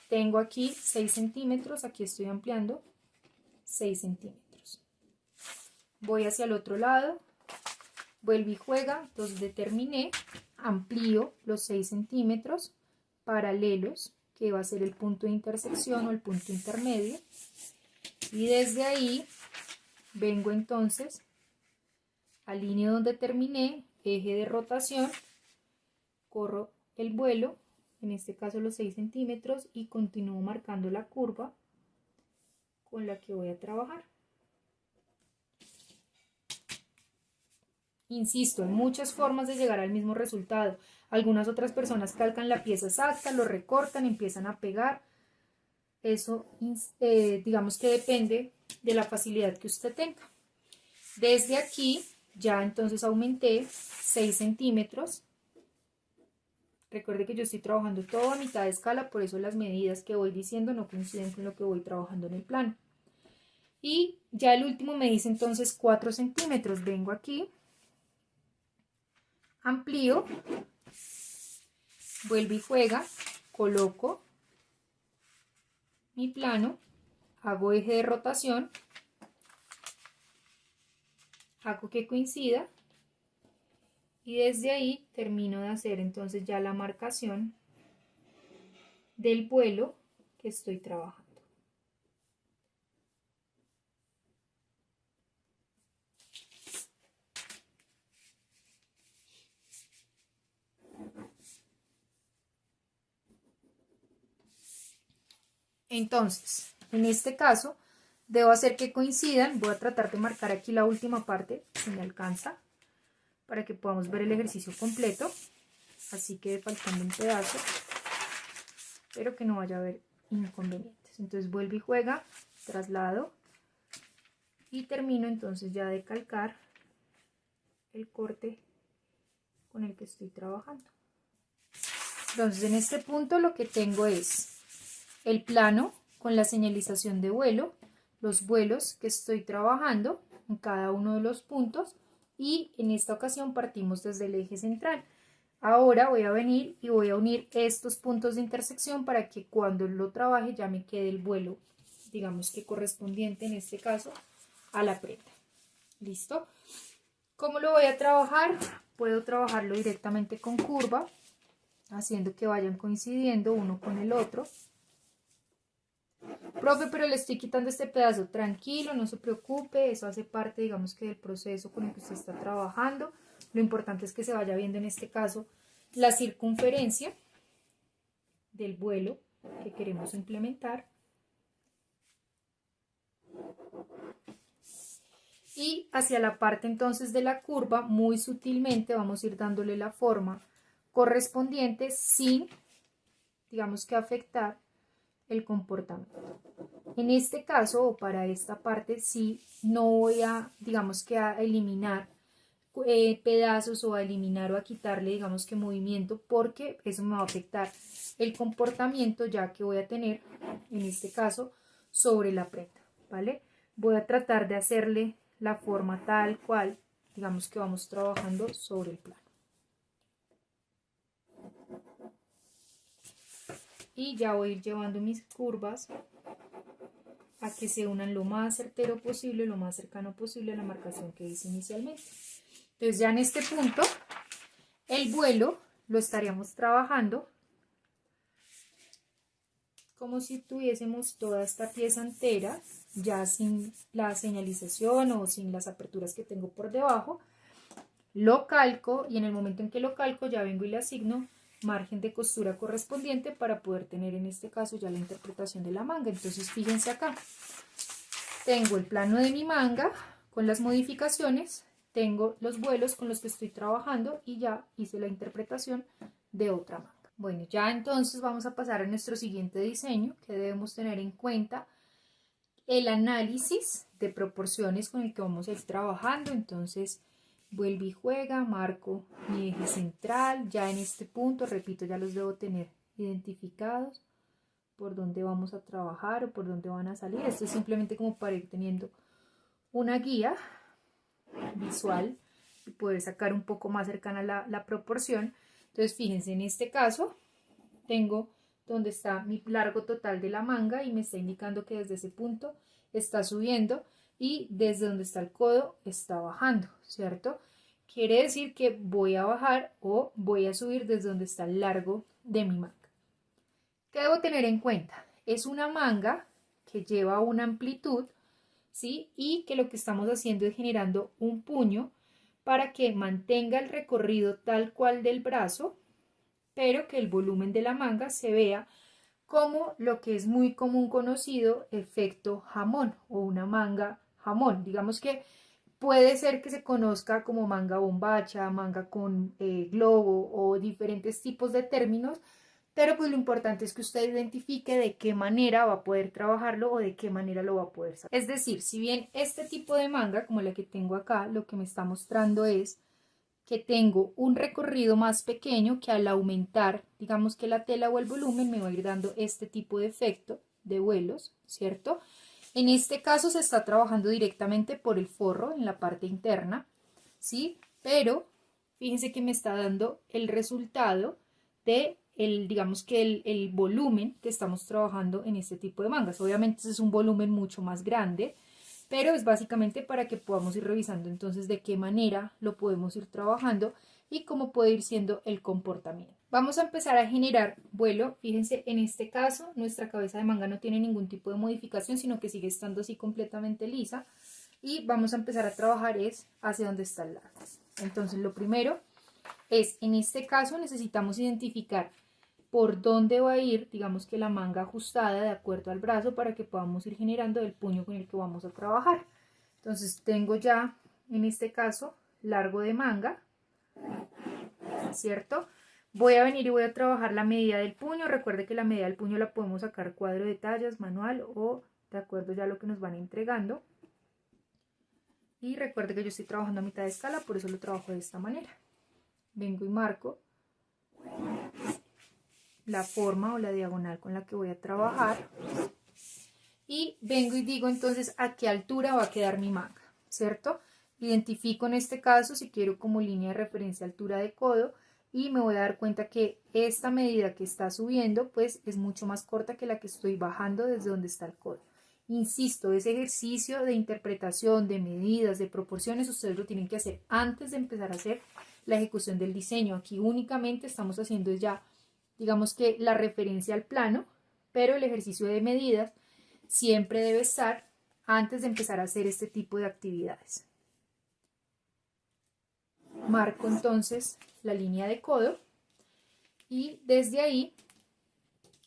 tengo aquí 6 centímetros, aquí estoy ampliando 6 centímetros. Voy hacia el otro lado, vuelvo y juega, entonces determiné, amplío los 6 centímetros paralelos, que va a ser el punto de intersección o el punto intermedio, y desde ahí vengo entonces, alineo donde terminé, eje de rotación, corro el vuelo, en este caso los 6 centímetros, y continúo marcando la curva con la que voy a trabajar. Insisto, hay muchas formas de llegar al mismo resultado. Algunas otras personas calcan la pieza exacta, lo recortan, empiezan a pegar. Eso digamos que depende de la facilidad que usted tenga. Desde aquí ya entonces aumenté 6 centímetros. Recuerde que yo estoy trabajando todo a mitad de escala, por eso las medidas que voy diciendo no coinciden con lo que voy trabajando en el plano. Y ya el último me dice entonces 4 centímetros. Vengo aquí, amplío, vuelvo y juega, coloco mi plano, hago eje de rotación, hago que coincida y desde ahí termino de hacer entonces ya la marcación del vuelo que estoy trabajando. Entonces, en este caso, debo hacer que coincidan. Voy a tratar de marcar aquí la última parte, si me alcanza, para que podamos ver el ejercicio completo. Así que faltando un pedazo, pero que no vaya a haber inconvenientes. Entonces vuelvo y juega, traslado y termino entonces ya de calcar el corte con el que estoy trabajando. Entonces en este punto lo que tengo es el plano con la señalización de vuelo, los vuelos que estoy trabajando en cada uno de los puntos y en esta ocasión partimos desde el eje central. Ahora voy a venir y voy a unir estos puntos de intersección para que cuando lo trabaje ya me quede el vuelo, digamos que correspondiente en este caso a la prenda. ¿Listo? ¿Cómo lo voy a trabajar? Puedo trabajarlo directamente con curva, haciendo que vayan coincidiendo uno con el otro. Profe, pero le estoy quitando este pedazo. Tranquilo, no se preocupe, eso hace parte, digamos que del proceso con el que usted está trabajando. Lo importante es que se vaya viendo en este caso la circunferencia del vuelo que queremos implementar. Y hacia la parte entonces de la curva, muy sutilmente vamos a ir dándole la forma correspondiente sin, digamos que afectar el comportamiento. En este caso o para esta parte sí no voy a, digamos que a eliminar pedazos o a eliminar o a quitarle, digamos que movimiento, porque eso me va a afectar el comportamiento ya que voy a tener en este caso sobre la prenda, ¿vale? Voy a tratar de hacerle la forma tal cual, digamos que vamos trabajando sobre el plano. Y ya voy a ir llevando mis curvas a que se unan lo más certero posible, lo más cercano posible a la marcación que hice inicialmente. Entonces ya en este punto el vuelo lo estaríamos trabajando como si tuviésemos toda esta pieza entera, ya sin la señalización o sin las aperturas que tengo por debajo. Lo calco y en el momento en que lo calco ya vengo y le asigno margen de costura correspondiente para poder tener en este caso ya la interpretación de la manga. Entonces fíjense acá, tengo el plano de mi manga con las modificaciones, tengo los vuelos con los que estoy trabajando y ya hice la interpretación de otra manga. Bueno, ya entonces vamos a pasar a nuestro siguiente diseño, que debemos tener en cuenta el análisis de proporciones con el que vamos a ir trabajando. Entonces vuelvo y juega, marco mi eje central, ya en este punto, repito, ya los debo tener identificados por dónde vamos a trabajar o por dónde van a salir. Esto es simplemente como para ir teniendo una guía visual y poder sacar un poco más cercana la proporción. Entonces fíjense, en este caso tengo donde está mi largo total de la manga y me está indicando que desde ese punto está subiendo y desde donde está el codo está bajando, ¿cierto? Quiere decir que voy a bajar o voy a subir desde donde está el largo de mi manga. ¿Qué debo tener en cuenta? Es una manga que lleva una amplitud, ¿sí? Y que lo que estamos haciendo es generando un puño para que mantenga el recorrido tal cual del brazo, pero que el volumen de la manga se vea como lo que es muy común conocido efecto jamón o una manga jamón. Digamos que puede ser que se conozca como manga bombacha, manga con globo o diferentes tipos de términos, pero pues lo importante es que usted identifique de qué manera va a poder trabajarlo o de qué manera lo va a poder sacar. Es decir, si bien este tipo de manga, como la que tengo acá, lo que me está mostrando es que tengo un recorrido más pequeño que al aumentar, digamos que la tela o el volumen, me va a ir dando este tipo de efecto de vuelos, ¿cierto? En este caso se está trabajando directamente por el forro en la parte interna, ¿sí? Pero fíjense que me está dando el resultado de digamos que el volumen que estamos trabajando en este tipo de mangas. Obviamente ese es un volumen mucho más grande, pero es básicamente para que podamos ir revisando entonces de qué manera lo podemos ir trabajando y cómo puede ir siendo el comportamiento. Vamos a empezar a generar vuelo. Fíjense, en este caso nuestra cabeza de manga no tiene ningún tipo de modificación, sino que sigue estando así completamente lisa, y vamos a empezar a trabajar es hacia donde está el largo. Entonces lo primero es, en este caso necesitamos identificar por dónde va a ir, digamos que la manga ajustada de acuerdo al brazo, para que podamos ir generando el puño con el que vamos a trabajar. Entonces tengo ya en este caso largo de manga, ¿cierto? Voy a venir y voy a trabajar la medida del puño. Recuerde que la medida del puño la podemos sacar cuadro de tallas, manual o de acuerdo ya a lo que nos van entregando. Y recuerde que yo estoy trabajando a mitad de escala, por eso lo trabajo de esta manera. Vengo y marco la forma o la diagonal con la que voy a trabajar y vengo y digo entonces a qué altura va a quedar mi manga, ¿cierto? Identifico en este caso si quiero como línea de referencia altura de codo y me voy a dar cuenta que esta medida que está subiendo pues es mucho más corta que la que estoy bajando desde donde está el codo. Insisto, ese ejercicio de interpretación, de medidas, de proporciones, ustedes lo tienen que hacer antes de empezar a hacer la ejecución del diseño. Aquí únicamente estamos haciendo ya, digamos que la referencia al plano, pero el ejercicio de medidas siempre debe estar antes de empezar a hacer este tipo de actividades. Marco entonces la línea de codo y desde ahí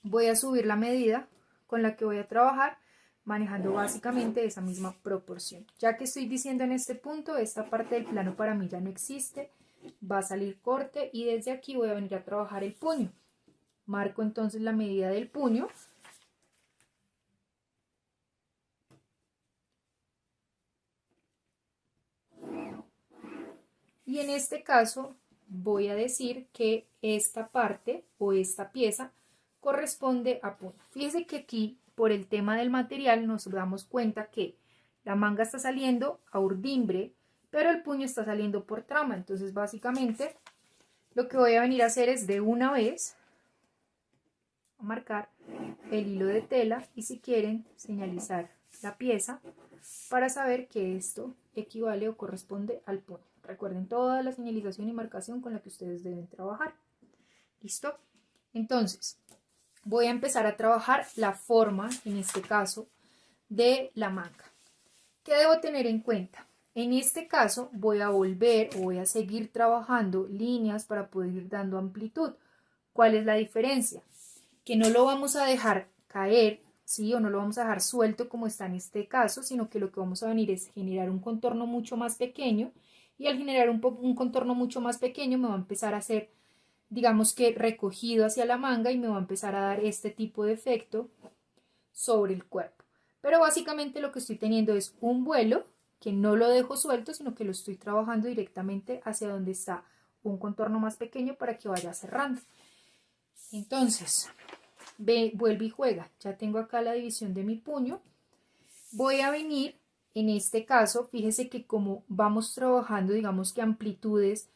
voy a subir la medida con la que voy a trabajar, manejando básicamente esa misma proporción. Ya que estoy diciendo en este punto, esta parte del plano para mí ya no existe, va a salir corte y desde aquí voy a venir a trabajar el puño. Marco entonces la medida del puño. Y en este caso voy a decir que esta parte o esta pieza corresponde a puño. Fíjense que aquí por el tema del material nos damos cuenta que La manga está saliendo a urdimbre, pero el puño está saliendo por trama. Entonces básicamente lo que voy a venir a hacer es de una vez a marcar el hilo de tela y si quieren señalizar la pieza para saber que esto equivale o corresponde al puño. Recuerden toda la señalización y marcación con la que ustedes deben trabajar. ¿Listo? Entonces, voy a empezar a trabajar la forma, en este caso, de la manga. ¿Qué debo tener en cuenta? En este caso voy a volver o voy a seguir trabajando líneas para poder ir dando amplitud. ¿Cuál es la diferencia? Que no lo vamos a dejar caer, ¿sí? O no lo vamos a dejar suelto como está en este caso, sino que lo que vamos a venir es generar un contorno mucho más pequeño y al generar un contorno mucho más pequeño me va a empezar a hacer, digamos que recogido hacia la manga y me va a empezar a dar este tipo de efecto sobre el cuerpo. Pero básicamente lo que estoy teniendo es un vuelo que no lo dejo suelto, sino que lo estoy trabajando directamente hacia donde está un contorno más pequeño para que vaya cerrando. Entonces, vuelve y juega. Ya tengo acá la división de mi puño. Voy a venir, en este caso, fíjese que como vamos trabajando, digamos que amplitudes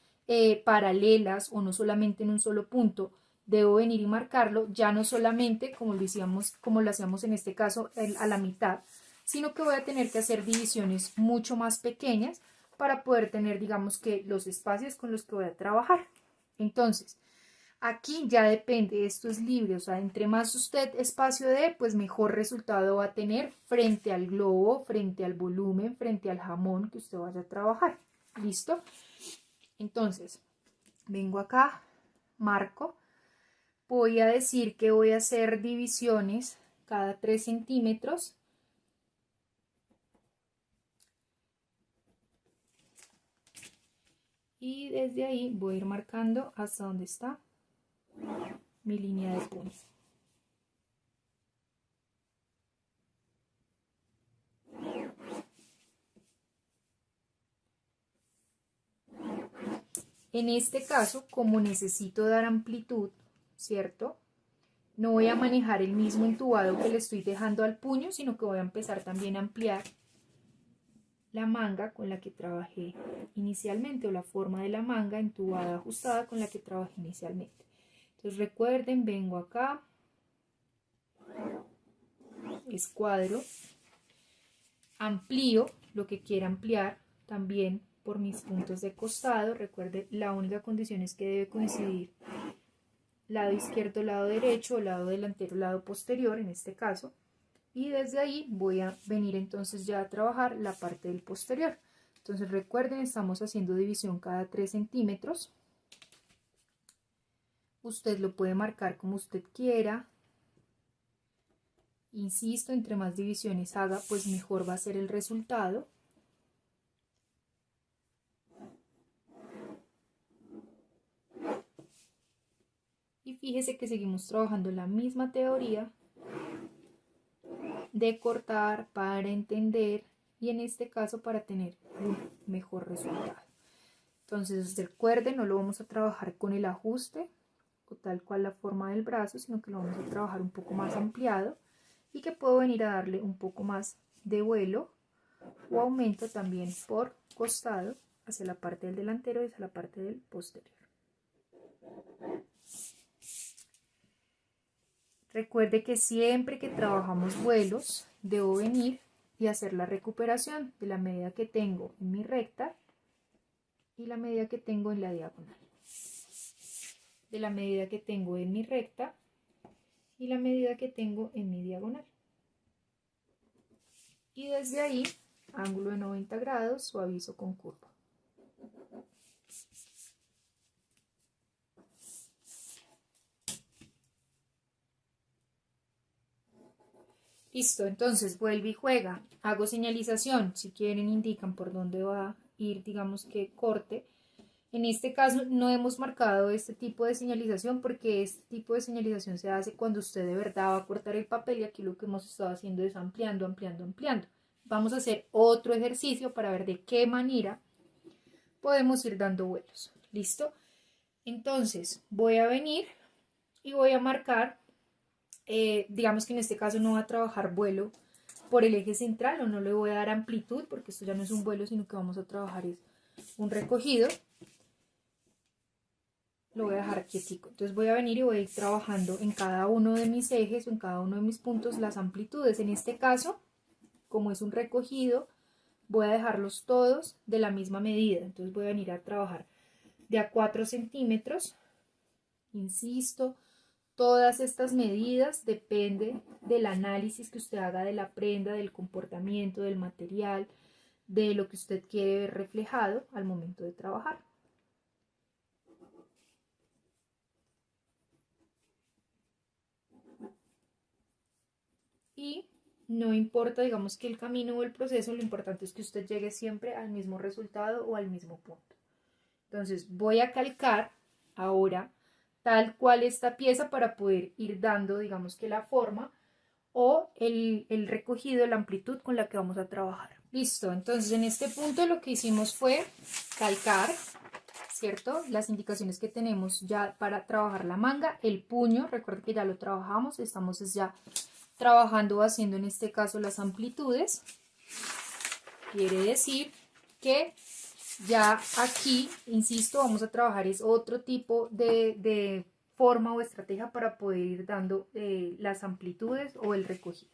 paralelas o no solamente en un solo punto, debo venir y marcarlo, ya no solamente como lo hacíamos en este caso a la mitad, sino que voy a tener que hacer divisiones mucho más pequeñas para poder tener, digamos que los espacios con los que voy a trabajar. Entonces, aquí ya depende, esto es libre, o sea, entre más usted espacio dé, pues mejor resultado va a tener frente al globo, frente al volumen, frente al jamón que usted vaya a trabajar. ¿Listo? Entonces, vengo acá, marco, voy a decir que voy a hacer divisiones cada 3 centímetros. Y desde ahí voy a ir marcando hasta donde está mi línea de puño. En este caso, como necesito dar amplitud, ¿cierto? No voy a manejar el mismo entubado que le estoy dejando al puño, sino que voy a empezar también a ampliar la manga con la que trabajé inicialmente, o la forma de la manga entubada ajustada con la que trabajé inicialmente. Entonces recuerden, vengo acá, escuadro, amplío lo que quiera ampliar también por mis puntos de costado. Recuerde, la única condición es que debe coincidir lado izquierdo, lado derecho, lado delantero, lado posterior en este caso. Y desde ahí voy a venir entonces ya a trabajar la parte del posterior. Entonces recuerden, estamos haciendo división cada 3 centímetros. Usted lo puede marcar como usted quiera. Insisto, entre más divisiones haga, pues mejor va a ser el resultado. Y fíjese que seguimos trabajando la misma teoría de cortar para entender y en este caso para tener un mejor resultado. Entonces recuerden, no lo vamos a trabajar con el ajuste o tal cual la forma del brazo, sino que lo vamos a trabajar un poco más ampliado y que puedo venir a darle un poco más de vuelo o aumento también por costado hacia la parte del delantero y hacia la parte del posterior. Recuerde que siempre que trabajamos vuelos, debo venir y hacer la recuperación de la medida que tengo en mi recta y la medida que tengo en la diagonal. De la medida que tengo en mi recta y la medida que tengo en mi diagonal. Y desde ahí, ángulo de 90 grados, suavizo con curva. Listo, entonces vuelve y juega. Hago señalización. Si quieren, indican por dónde va a ir, digamos que corte. En este caso no hemos marcado este tipo de señalización porque este tipo de señalización se hace cuando usted de verdad va a cortar el papel y aquí lo que hemos estado haciendo es ampliando, ampliando, ampliando. Vamos a hacer otro ejercicio para ver de qué manera podemos ir dando vuelos. ¿Listo? Entonces voy a venir y voy a marcar, digamos que en este caso no va a trabajar vuelo por el eje central, o no le voy a dar amplitud porque esto ya no es un vuelo, sino que vamos a trabajar es un recogido. Lo voy a dejar quietico. Entonces voy a venir y voy a ir trabajando en cada uno de mis ejes o en cada uno de mis puntos las amplitudes. En este caso, como es un recogido, voy a dejarlos todos de la misma medida. Entonces voy a venir a trabajar de a 4 centímetros. Insisto, todas estas medidas dependen del análisis que usted haga de la prenda, del comportamiento, del material, de lo que usted quiere ver reflejado al momento de trabajar. Y no importa, digamos, que el camino o el proceso, lo importante es que usted llegue siempre al mismo resultado o al mismo punto. Entonces voy a calcar ahora tal cual esta pieza para poder ir dando, digamos, que la forma o el recogido, la amplitud con la que vamos a trabajar. Listo, entonces en este punto lo que hicimos fue calcar, ¿cierto? Las indicaciones que tenemos ya para trabajar la manga, el puño, recuerden que ya lo trabajamos, estamos ya trabajando o haciendo en este caso las amplitudes. Quiere decir que ya aquí, insisto, vamos a trabajar es otro tipo de forma o estrategia para poder ir dando las amplitudes o el recogido.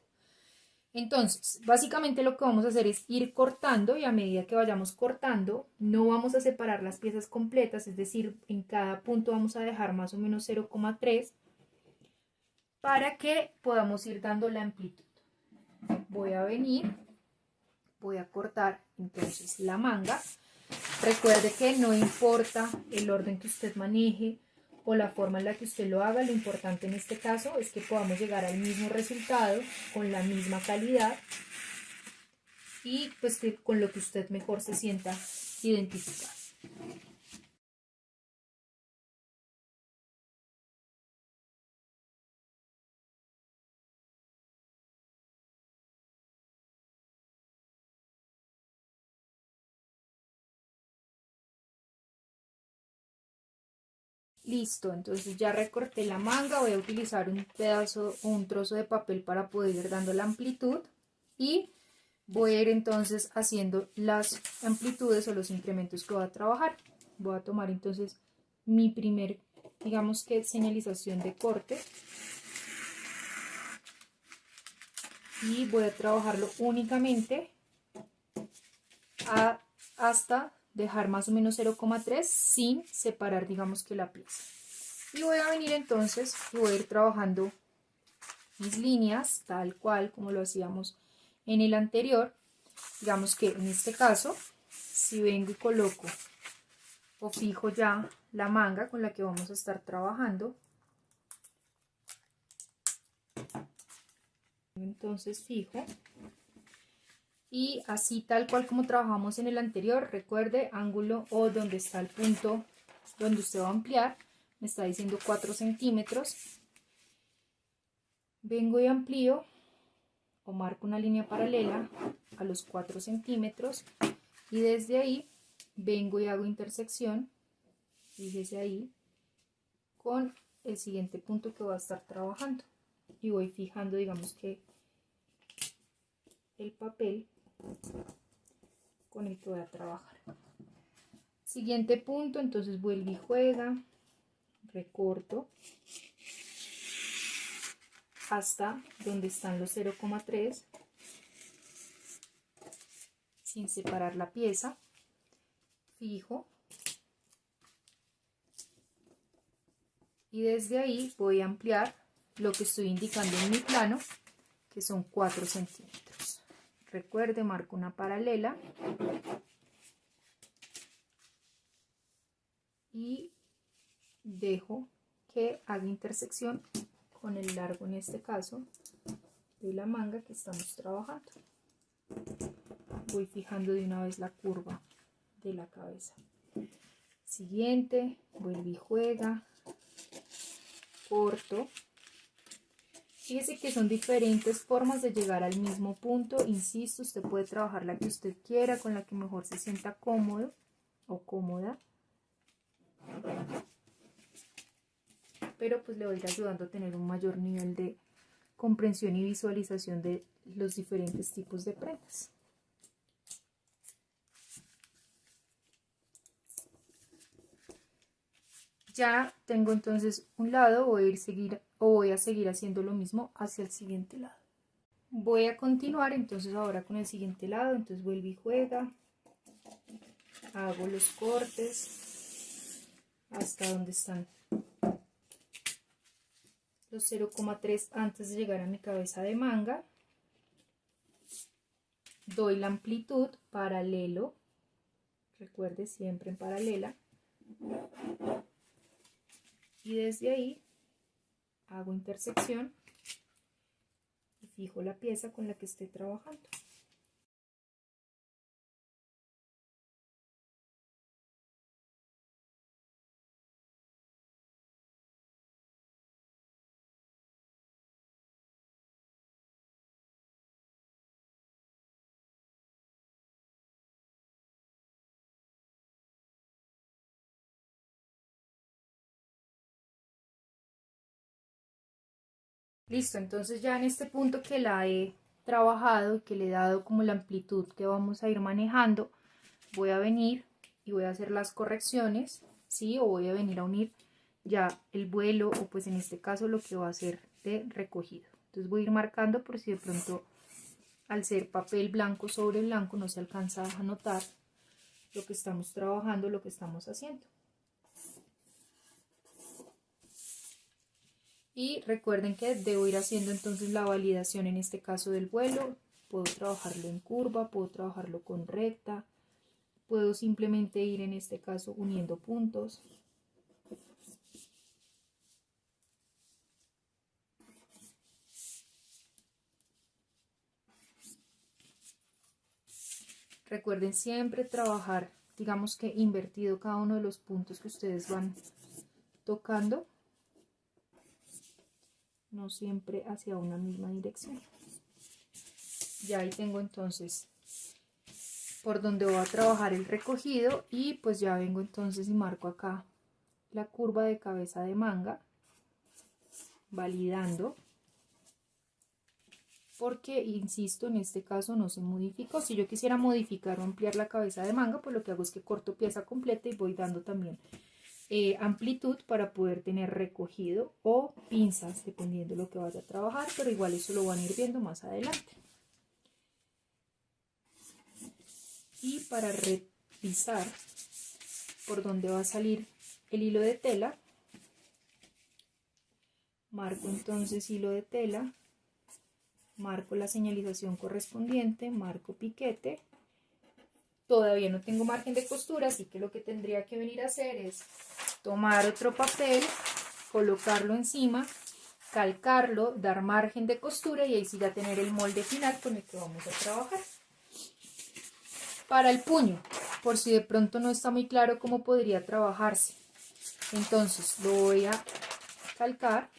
Entonces, básicamente lo que vamos a hacer es ir cortando, y a medida que vayamos cortando, no vamos a separar las piezas completas, es decir, en cada punto vamos a dejar más o menos 0,3 para que podamos ir dando la amplitud. Voy a venir, voy a cortar entonces la manga. Recuerde que no importa el orden que usted maneje o la forma en la que usted lo haga, lo importante en este caso es que podamos llegar al mismo resultado con la misma calidad y pues que con lo que usted mejor se sienta identificado. Listo, entonces ya recorté la manga, voy a utilizar un pedazo o un trozo de papel para poder ir dando la amplitud y voy a ir entonces haciendo las amplitudes o los incrementos que voy a trabajar. Voy a tomar entonces mi primer, digamos que señalización de corte y voy a trabajarlo únicamente hasta dejar más o menos 0,3 sin separar, digamos, que la pieza. Y voy a venir entonces y voy a ir trabajando mis líneas tal cual como lo hacíamos en el anterior. Digamos que en este caso, si vengo y coloco o fijo ya la manga con la que vamos a estar trabajando, entonces fijo, y así tal cual como trabajamos en el anterior, recuerde ángulo o donde está el punto donde usted va a ampliar, me está diciendo 4 centímetros, vengo y amplío o marco una línea paralela a los 4 centímetros y desde ahí vengo y hago intersección, fíjese ahí, con el siguiente punto que voy a estar trabajando y voy fijando, digamos, que el papel con el que voy a trabajar. Siguiente punto, entonces vuelvo y juega, recorto hasta donde están los 0,3 sin separar la pieza, fijo y desde ahí voy a ampliar lo que estoy indicando en mi plano, que son 4 centímetros. Recuerde, marco una paralela y dejo que haga intersección con el largo, en este caso, de la manga que estamos trabajando. Voy fijando de una vez la curva de la cabeza. Siguiente, vuelve y juega, corto. Fíjese que son diferentes formas de llegar al mismo punto. Insisto, usted puede trabajar la que usted quiera, con la que mejor se sienta cómodo o cómoda. Pero pues le voy a ir ayudando a tener un mayor nivel de comprensión y visualización de los diferentes tipos de prendas. Ya tengo entonces un lado, voy a seguir haciendo lo mismo hacia el siguiente lado. Voy a continuar entonces ahora con el siguiente lado, entonces vuelvo y juega, hago los cortes hasta donde están los 0,3 antes de llegar a mi cabeza de manga, doy la amplitud paralelo, recuerde siempre en paralela, y desde ahí hago intersección y fijo la pieza con la que esté trabajando. Listo, entonces ya en este punto que la he trabajado y que le he dado como la amplitud que vamos a ir manejando, voy a venir y voy a hacer las correcciones, ¿sí? O voy a venir a unir ya el vuelo o pues en este caso lo que va a ser de recogido. Entonces voy a ir marcando por si de pronto al ser papel blanco sobre blanco no se alcanza a notar lo que estamos trabajando, lo que estamos haciendo. Y recuerden que debo ir haciendo entonces la validación en este caso del vuelo. Puedo trabajarlo en curva, puedo trabajarlo con recta, puedo simplemente ir en este caso uniendo puntos. Recuerden siempre trabajar, digamos que invertido cada uno de los puntos que ustedes van tocando, no siempre hacia una misma dirección. Ya ahí tengo entonces por donde voy a trabajar el recogido y pues ya vengo entonces y marco acá la curva de cabeza de manga, validando, porque insisto, en este caso no se modificó. Si yo quisiera modificar o ampliar la cabeza de manga, pues lo que hago es que corto pieza completa y voy dando también amplitud para poder tener recogido o pinzas dependiendo de lo que vaya a trabajar, pero igual eso lo van a ir viendo más adelante. Y para revisar por dónde va a salir el hilo de tela, marco entonces hilo de tela, marco la señalización correspondiente, marco piquete. Todavía no tengo margen de costura, así que lo que tendría que venir a hacer es tomar otro papel, colocarlo encima, calcarlo, dar margen de costura y ahí sí ya tener el molde final con el que vamos a trabajar. Para el puño, por si de pronto no está muy claro cómo podría trabajarse, entonces lo voy a calcar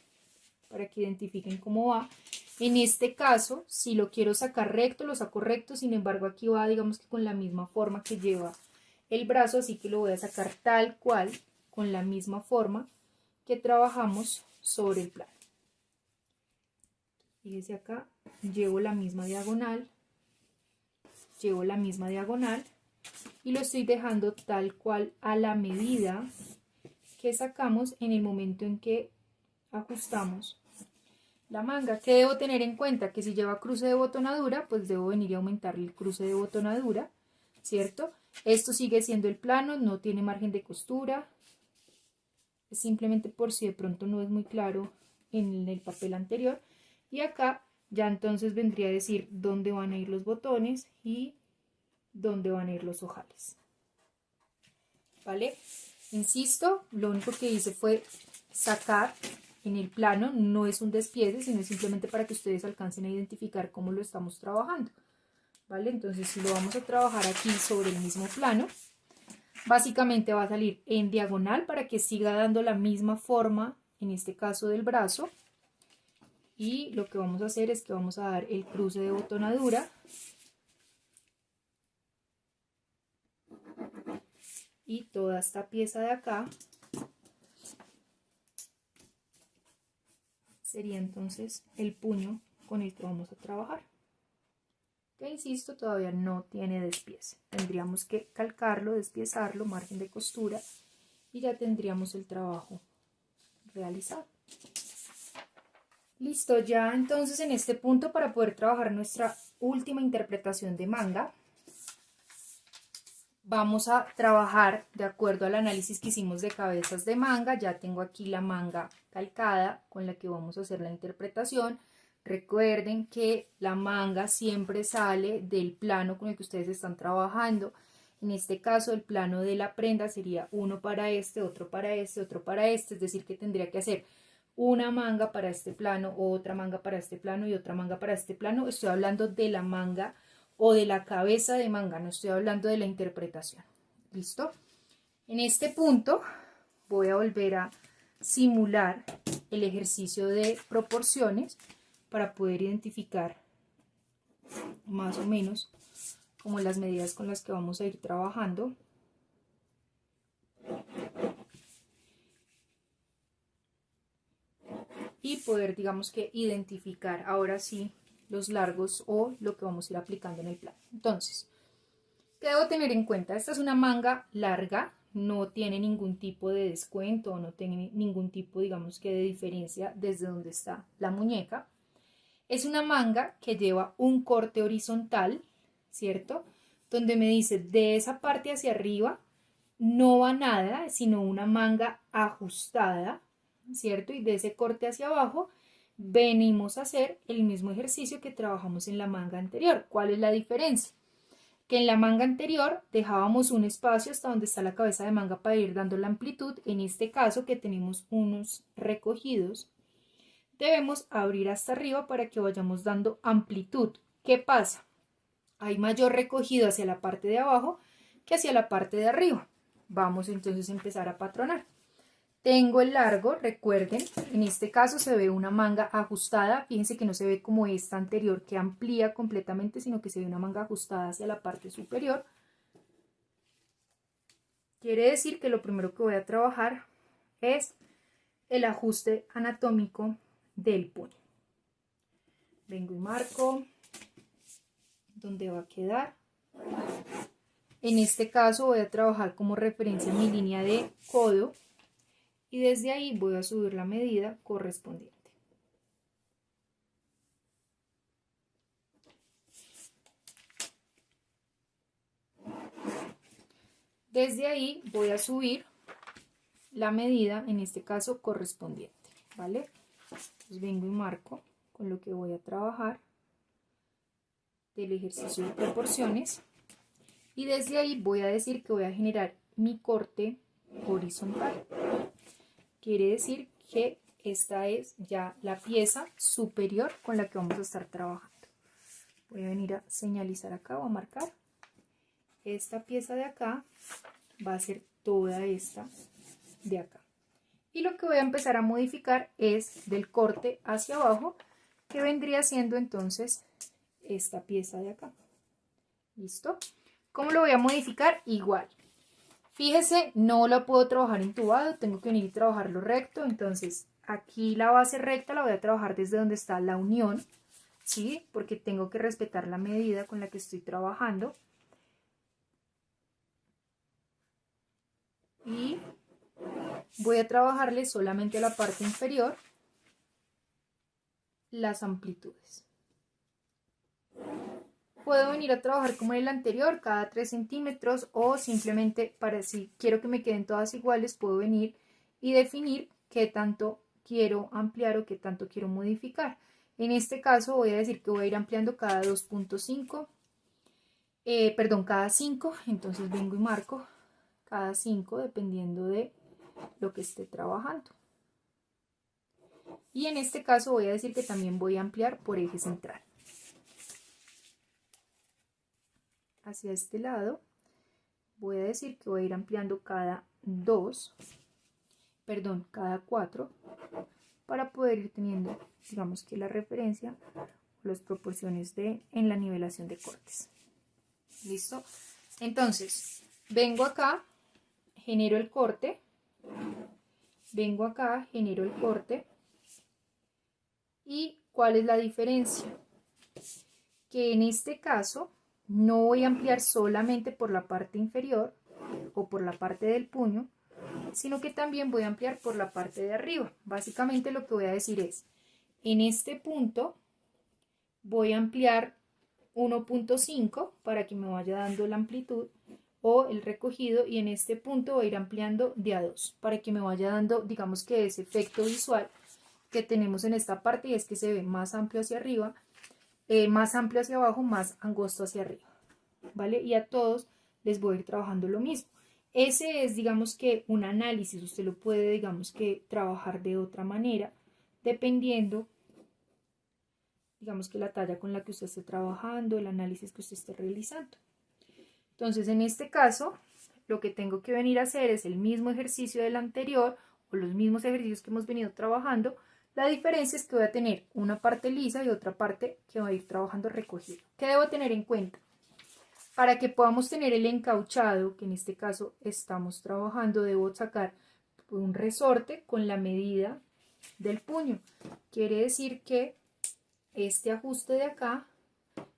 para que identifiquen cómo va. En este caso, si lo quiero sacar recto, lo saco recto, sin embargo aquí va, digamos que con la misma forma que lleva el brazo, así que lo voy a sacar tal cual, con la misma forma que trabajamos sobre el plano. Fíjense acá, llevo la misma diagonal y lo estoy dejando tal cual a la medida que sacamos en el momento en que ajustamos la manga. ¿Qué debo tener en cuenta? Que si lleva cruce de botonadura, pues debo venir a aumentarle el cruce de botonadura, ¿cierto? Esto sigue siendo el plano, no tiene margen de costura. Es simplemente por si de pronto no es muy claro en el papel anterior. Y acá ya entonces vendría a decir dónde van a ir los botones y dónde van a ir los ojales. ¿Vale? Insisto, lo único que hice fue sacar en el plano, no es un despiece, sino es simplemente para que ustedes alcancen a identificar cómo lo estamos trabajando. ¿Vale? Entonces, si lo vamos a trabajar aquí sobre el mismo plano, básicamente va a salir en diagonal para que siga dando la misma forma, en este caso del brazo. Y lo que vamos a hacer es que vamos a dar el cruce de botonadura. Y toda esta pieza de acá sería entonces el puño con el que vamos a trabajar. Que insisto, todavía no tiene despiece. Tendríamos que calcarlo, despiezarlo, margen de costura, y ya tendríamos el trabajo realizado. Listo, ya entonces en este punto, para poder trabajar nuestra última interpretación de manga, vamos a trabajar de acuerdo al análisis que hicimos de cabezas de manga. Ya tengo aquí la manga calcada con la que vamos a hacer la interpretación. Recuerden que la manga siempre sale del plano con el que ustedes están trabajando. En este caso, el plano de la prenda sería uno para este, otro para este, otro para este. Es decir, que tendría que hacer una manga para este plano, otra manga para este plano y otra manga para este plano. Estoy hablando de la manga o de la cabeza de manga, no estoy hablando de la interpretación. ¿Listo? En este punto voy a volver a simular el ejercicio de proporciones para poder identificar más o menos como las medidas con las que vamos a ir trabajando. Y poder, digamos que, identificar ahora sí los largos o lo que vamos a ir aplicando en el plano. Entonces, ¿qué debo tener en cuenta? Esta es una manga larga, no tiene ningún tipo de descuento, no tiene ningún tipo, digamos que, de diferencia desde donde está la muñeca. Es una manga que lleva un corte horizontal, ¿cierto? Donde me dice, de esa parte hacia arriba no va nada, sino una manga ajustada, ¿cierto? Y de ese corte hacia abajo venimos a hacer el mismo ejercicio que trabajamos en la manga anterior. ¿Cuál es la diferencia? Que en la manga anterior dejábamos un espacio hasta donde está la cabeza de manga para ir dando la amplitud. En este caso, que tenemos unos recogidos, debemos abrir hasta arriba para que vayamos dando amplitud. ¿Qué pasa? Hay mayor recogido hacia la parte de abajo que hacia la parte de arriba. Vamos entonces a empezar a patronar. Tengo el largo, recuerden, en este caso se ve una manga ajustada. Fíjense que no se ve como esta anterior que amplía completamente, sino que se ve una manga ajustada hacia la parte superior. Quiere decir que lo primero que voy a trabajar es el ajuste anatómico del puño. Vengo y marco donde va a quedar. En este caso voy a trabajar como referencia mi línea de codo y desde ahí voy a subir la medida correspondiente. Desde ahí voy a subir la medida, en este caso correspondiente, ¿vale? Entonces vengo y marco con lo que voy a trabajar del ejercicio de proporciones y desde ahí voy a decir que voy a generar mi corte horizontal. Quiere decir que esta es ya la pieza superior con la que vamos a estar trabajando. Voy a venir a señalizar acá o a marcar. Esta pieza de acá va a ser toda esta de acá. Y lo que voy a empezar a modificar es del corte hacia abajo, que vendría siendo entonces esta pieza de acá. ¿Listo? ¿Cómo lo voy a modificar? Igual. Fíjese, no la puedo trabajar entubado, tengo que venir y trabajarlo recto. Entonces, aquí la base recta la voy a trabajar desde donde está la unión, ¿sí? Porque tengo que respetar la medida con la que estoy trabajando. Y voy a trabajarle solamente a la parte inferior las amplitudes. Puedo venir a trabajar como en el anterior, cada 3 centímetros, o simplemente para si quiero que me queden todas iguales, puedo venir y definir qué tanto quiero ampliar o qué tanto quiero modificar. En este caso voy a decir que voy a ir ampliando cada 2.5, cada 5, entonces vengo y marco cada 5 dependiendo de lo que esté trabajando. Y en este caso voy a decir que también voy a ampliar por eje central. Hacia este lado voy a decir que voy a ir ampliando cada 4 para poder ir teniendo, digamos que la referencia, las proporciones en la nivelación de cortes. ¿Listo? Entonces, vengo acá, genero el corte, vengo acá, genero el corte, ¿Y cuál es la diferencia? Que en este caso no voy a ampliar solamente por la parte inferior o por la parte del puño, sino que también voy a ampliar por la parte de arriba. Básicamente lo que voy a decir es, en este punto voy a ampliar 1.5 para que me vaya dando la amplitud o el recogido, y en este punto voy a ir ampliando de a 2 para que me vaya dando, digamos que ese efecto visual que tenemos en esta parte, y es que se ve más amplio hacia arriba, más amplio hacia abajo, más angosto hacia arriba, ¿vale? Y a todos les voy a ir trabajando lo mismo. Ese es, digamos que, un análisis. Usted lo puede, digamos que, trabajar de otra manera, dependiendo, digamos que, la talla con la que usted esté trabajando, el análisis que usted esté realizando. Entonces, en este caso, lo que tengo que venir a hacer es el mismo ejercicio del anterior, o los mismos ejercicios que hemos venido trabajando. La diferencia es que voy a tener una parte lisa y otra parte que va a ir trabajando recogido. ¿Qué debo tener en cuenta? Para que podamos tener el encauchado, que en este caso estamos trabajando, debo sacar un resorte con la medida del puño. Quiere decir que este ajuste de acá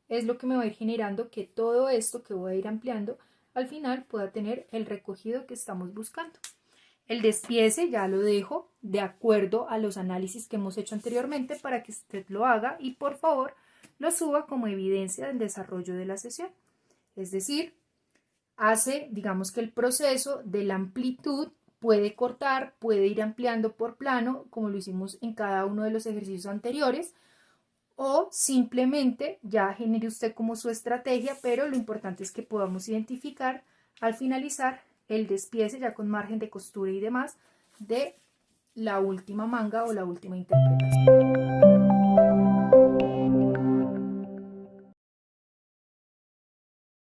es lo que me va a ir generando que todo esto que voy a ir ampliando al final pueda tener el recogido que estamos buscando. El despiece ya lo dejo de acuerdo a los análisis que hemos hecho anteriormente para que usted lo haga y por favor lo suba como evidencia del desarrollo de la sesión. Es decir, hace, digamos que el proceso de la amplitud, puede cortar, puede ir ampliando por plano, como lo hicimos en cada uno de los ejercicios anteriores, o simplemente ya genere usted como su estrategia, pero lo importante es que podamos identificar al finalizar el despiece ya con margen de costura y demás de la última manga o la última interpretación.